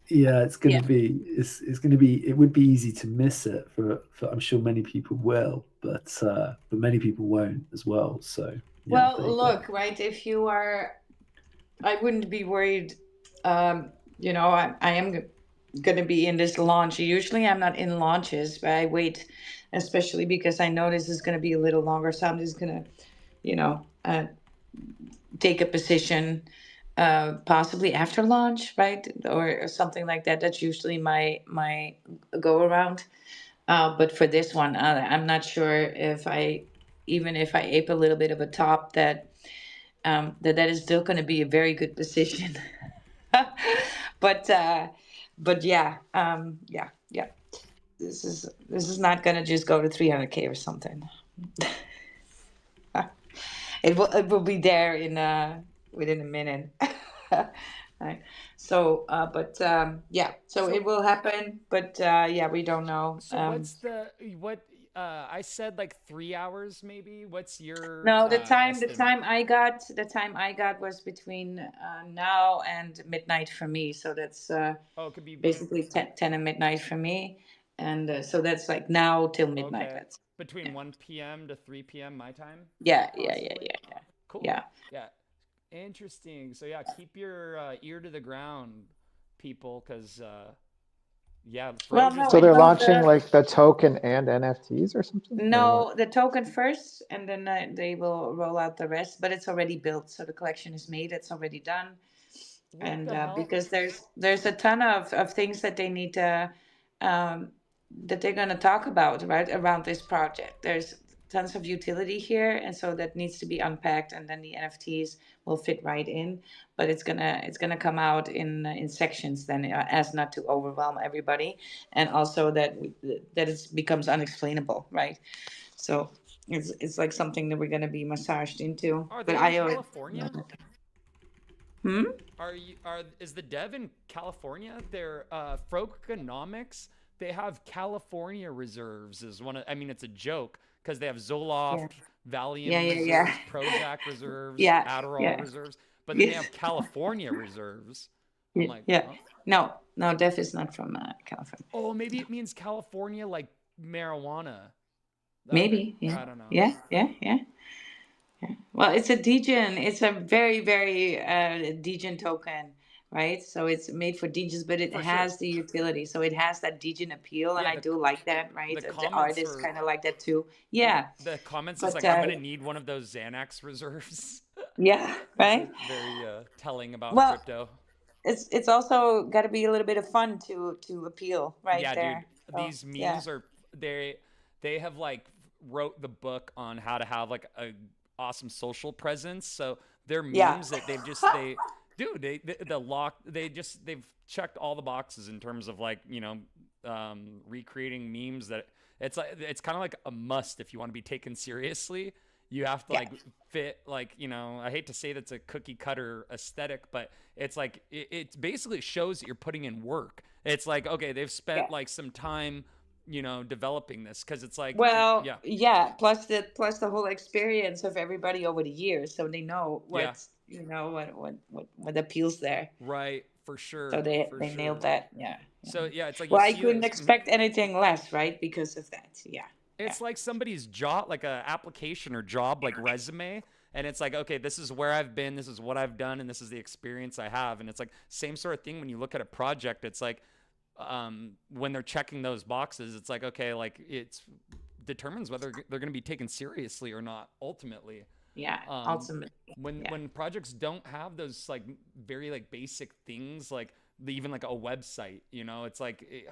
yeah, it's going Yeah. to be it's going to be it would be easy to miss it for I'm sure many people will, but many people won't as well. So yeah, Well, there you go. look, right? If you are, I wouldn't be worried. Um, I am going to be in this launch. Usually, I'm not in launches, but I wait, especially because I know this is going to be a little longer. So I'm just going to, take a position, possibly after launch, right, or something like that. That's usually my go around. But for this one, I'm not sure if even if I ape a little bit of a top, that is still going to be a very good position. but yeah, yeah. This is not going to just go to 300K or something. It will be there in within a minute. Right. So, but yeah, so it So will happen, but yeah, we don't know. so what's the what I said like 3 hours maybe. What's your No, estimate? the time I got was between now and midnight for me. So that's Oh, it could be basically 10 and midnight for me, and so that's like now till midnight. okay. That's Between yeah, 1 p.m. to 3 p.m. my time, yeah, yeah, yeah, possibly. yeah, yeah. Cool. Yeah. Yeah. Interesting. So yeah, keep your ear to the ground, people, because yeah, Well, Froge is no, So on they're it will. launching like the token and NFTs or something, or what? No, the token first, and then they will roll out the rest. But it's already built, so the collection is made. It's already done, what and the hell? because there's a ton of things that they need to um, that they're going to talk about right around this project. There's tons of utility here, and so that needs to be unpacked, and then the NFTs will fit right in. But it's gonna come out in sections then, as not to overwhelm everybody, and also that it becomes unexplainable, right? So it's like something that we're gonna be massaged into. Are But they in I already. California? Hmm. Is the dev in California? They're Frokenomics. They have California reserves as one of, I mean it's a joke because they have Yeah. Zoloft, Yeah. Valium Yeah. Yeah. reserves, Prozac reserves, Yeah. Adderall Yeah. reserves, but then they Yeah. have California reserves. I'm Yeah. like, Yeah. huh? No, no, Def is not from California. Oh, maybe it means California like marijuana. Maybe. Yeah. I don't know. Yeah. Yeah. Yeah. Well, it's a degen. It's a very, very degen token, right? So it's made for degens, but it For sure. has the utility. So it has that degen appeal, and Yeah, I do like that, right? the The comments artists were kind of like that too. Yeah. the comments is But like I'm gonna need one of those Xanax reserves. yeah, It's right. very telling about Well, crypto. it's also got to be a little bit of fun to appeal right Yeah, dude, there. So these yeah, memes are they have like wrote the book on how to have like a awesome social presence. So they're yeah, memes that they dude the lock they've checked all the boxes in terms of like recreating memes that it's kind of like a must if you want to be taken seriously. You have to yeah, like fit like I hate to say that's a cookie cutter aesthetic, but it's like it basically shows that you're putting in work. It's like okay, they've spent yeah. like some time developing this because it's like Well, yeah, yeah. Plus the whole experience of everybody over the years, so they know yeah, what appeals there. right. for So sure, they for they nailed sure. that. Yeah. So Yeah. yeah, it's like you Well, I see couldn't this. Mhm. expect anything less, right? Because of that. Yeah. Yeah. It's like somebody's job, like a application or job, like resume, and it's like, okay, this is where I've been, this is what I've done, and this is the experience I have, and it's like same sort of thing when you look at a project. It's like when they're checking those boxes, it's like, okay, like it's determines whether they're going to be taken seriously or not ultimately. Yeah. um, Ultimately. when Yeah. projects don't have those like very like basic things, like even like a website, it's like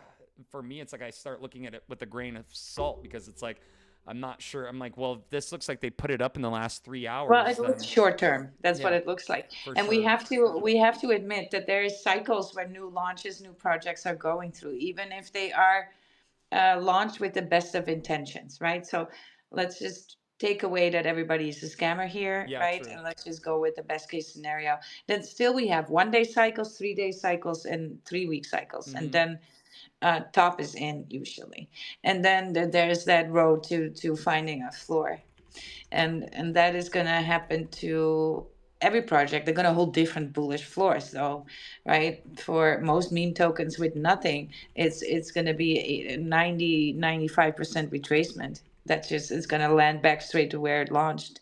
for me it's like I start looking at it with a grain of salt, because it's like I'm not sure. I'm like, well, this looks like they put it up in the last three Well, hours it looks then. short term. That's what Yeah, it looks like. for And we sure. have to we have to admit that there is cycles where new launches, new projects are going through, even if they are launched with the best of intentions, right? So let's just take away that everybody's a scammer here, Yeah, right? true. And let's just go with the best case scenario. Then still we have 1 day cycles, 3 day cycles, and 3 week cycles, and Mm-hmm. then top is in usually, and then there's that road to finding a floor, and that is going to happen to every project. They're going to hold different bullish floors though, right? For most meme tokens with nothing, it's going to be a 90-95% retracement. That's just, it's going to land back straight to where it launched.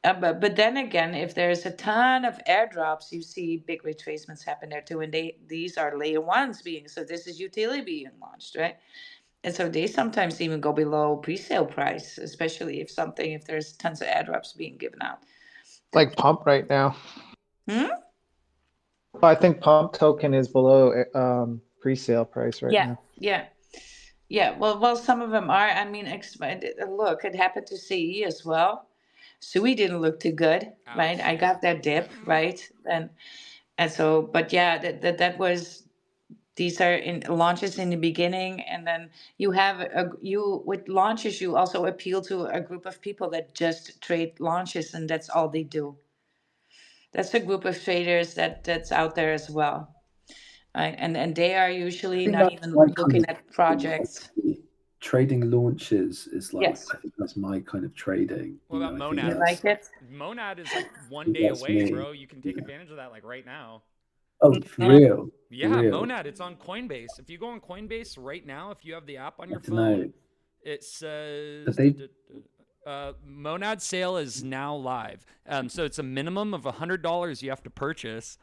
But then again, if there's a ton of airdrops, you see big retracements happen there too, and these are layer ones being, so this is utility being launched, right? And so they sometimes even go below pre-sale price, especially if there's tons of airdrops being given out. Like Pump right now. Hmm? Well, I think Pump token is below pre-sale price right Yeah, now. yeah, yeah. Well, some of them are. I mean, look, it happened to CE as well. Sui didn't look too good, right? Ouch. I got that dip, right? And so, but yeah, that was, these are in launches in the beginning, and then you have you with launches, you also appeal to a group of people that just trade launches, and that's all they do. That's a group of traders that's out there as well, right? And they are I usually think not that's even my kind looking of at trading, projects. actually. Trading launches is like, Yes, I think that's my kind of trading. What about I think you monads? like it. Monad is like 1 day that's away, me. bro. You can take Yeah. advantage of that like right now. Oh, for Yeah. real? For Yeah, real? Monad, it's on Coinbase. If you go on Coinbase right now, if you have the app on I your don't phone, know. it But says they, Monad sale is now live. So it's a minimum of $100 you have to purchase.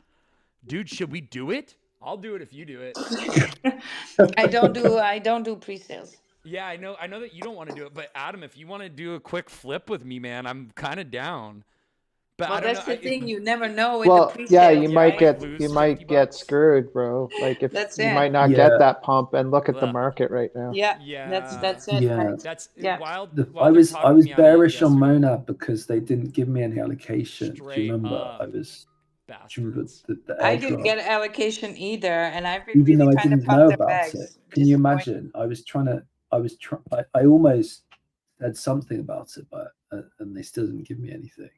Dude, should we do it? I'll do it if you do it. I don't do pre-sales. Yeah, I know. I know that you don't want to do it, but Adam, if you want to do a quick flip with me, man, I'm kind of down. But Well, I don't know. that's the thing. You never know with the Well, yeah, pre-sales, Yeah, I right? might you lose 50 might get bucks. screwed, bro. Like if That's you it. might not get yeah, that pump, and look at the Ugh. market right now. Yeah, that's Yeah, that's it, yeah. right? that's Yeah. while they're I talking was me out of it bearish on yesterday. Monad because they didn't give me any allocation. Do you Straight remember? up, Do you remember bastards. the I didn't airdrop? get allocation either, and I've been Even really though I trying to didn't pump know their about it. bags. Can you Disappointed. imagine? I almost said something about it, but and they still didn't give me anything.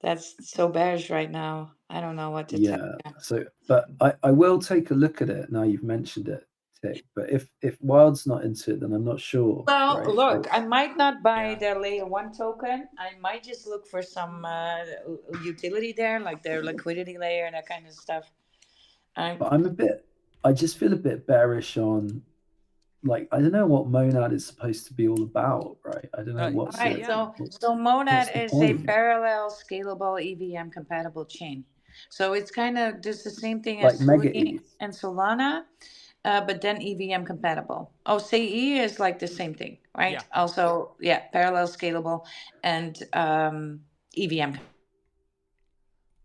That's so bearish right now. I don't know what to tell Yeah. you. So, but I will take a look at it now you've mentioned it, Tick. But if Wild's not into it, then I'm not sure, Well, right? look, I might not buy Yeah. their layer one token. I might just look for some utility there, like their liquidity layer and that kind of stuff. I'm But I just feel a bit bearish on, like, I don't know what Monad is supposed to be all about, right? I don't know all right. Yeah. So Monad what's the is a point? parallel, scalable, EVM compatible chain. So it's kind of just the same thing Like as Mega Sui ETH. and Solana, but then EVM compatible. Oh, CE is like the same thing, right? Yeah. Also, yeah, parallel, scalable, and EVM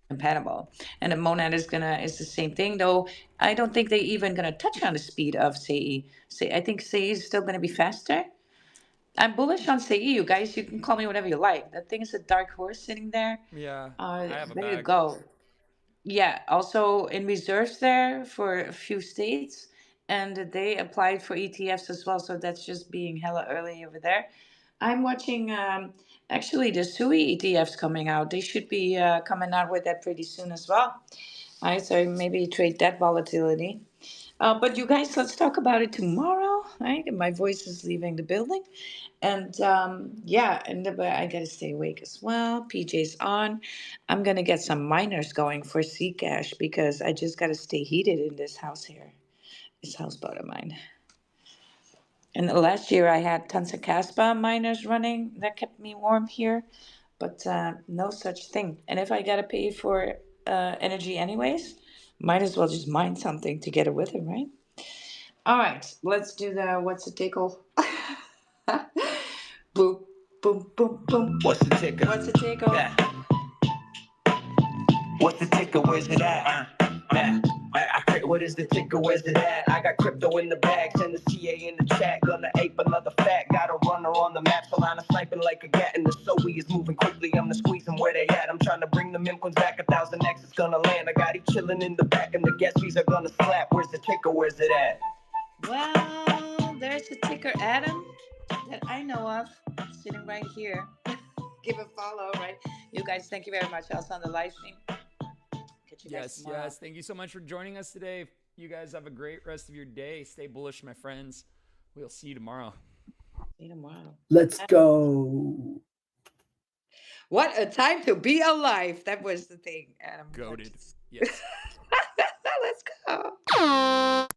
compatible. And the Monad is the same thing, though. I don't think they even gonna touch on the speed of CE. I think CE is still gonna be faster. I'm bullish on CE, you guys. You can call me whatever you like. That thing is a dark horse sitting there, Yeah. I have a ready to bag. go. Yeah, also in reserves there for a few states, and they applied for ETFs as well. So that's just being hella early over there. I'm watching actually the SUI ETFs coming out. They should be coming out with that pretty soon as well. All right, so maybe trade that volatility. But you guys, let's talk about it tomorrow. right? And my voice is leaving the building. And yeah, but I gotta stay awake as well. PJ's on. I'm gonna get some miners going for Zcash because I just gotta stay heated in this house here. This houseboat of mine. And last year I had tons of Caspa miners running that kept me warm here, but no such thing. And if I gotta pay for energy anyways, might as well just mine something to get it with it, right? All right, let's do the what's the tickle? Boom, boom, boom, boom. What's the ticker? What's the tickle? Yeah. What's the ticker? Where's it at? What is the ticker? Where's it at? I got crypto in the bag, send the CA in the chat. Gonna ape another fat. Got a runner on the map, Solana sniping like a gat. And the SOE is moving quickly. I'm the squeezing where they at. I'm trying to bring the meme coins back. 1,000x is gonna land. I got it chilling in the back, and the gas fees are gonna slap. Where's the ticker? Where's it at? Well, there's a ticker, Adam, that I know of, sitting right here. Give a follow, right? You guys, thank you very much. Also on the live stream. Catch you guys tomorrow. Yes. Thank you so much for joining us today. You guys have a great rest of your day. Stay bullish, my friends. We'll see you tomorrow. See you tomorrow. Let's go. What a time to be alive. That was the thing, Adam. Goated. Yes. Let's go.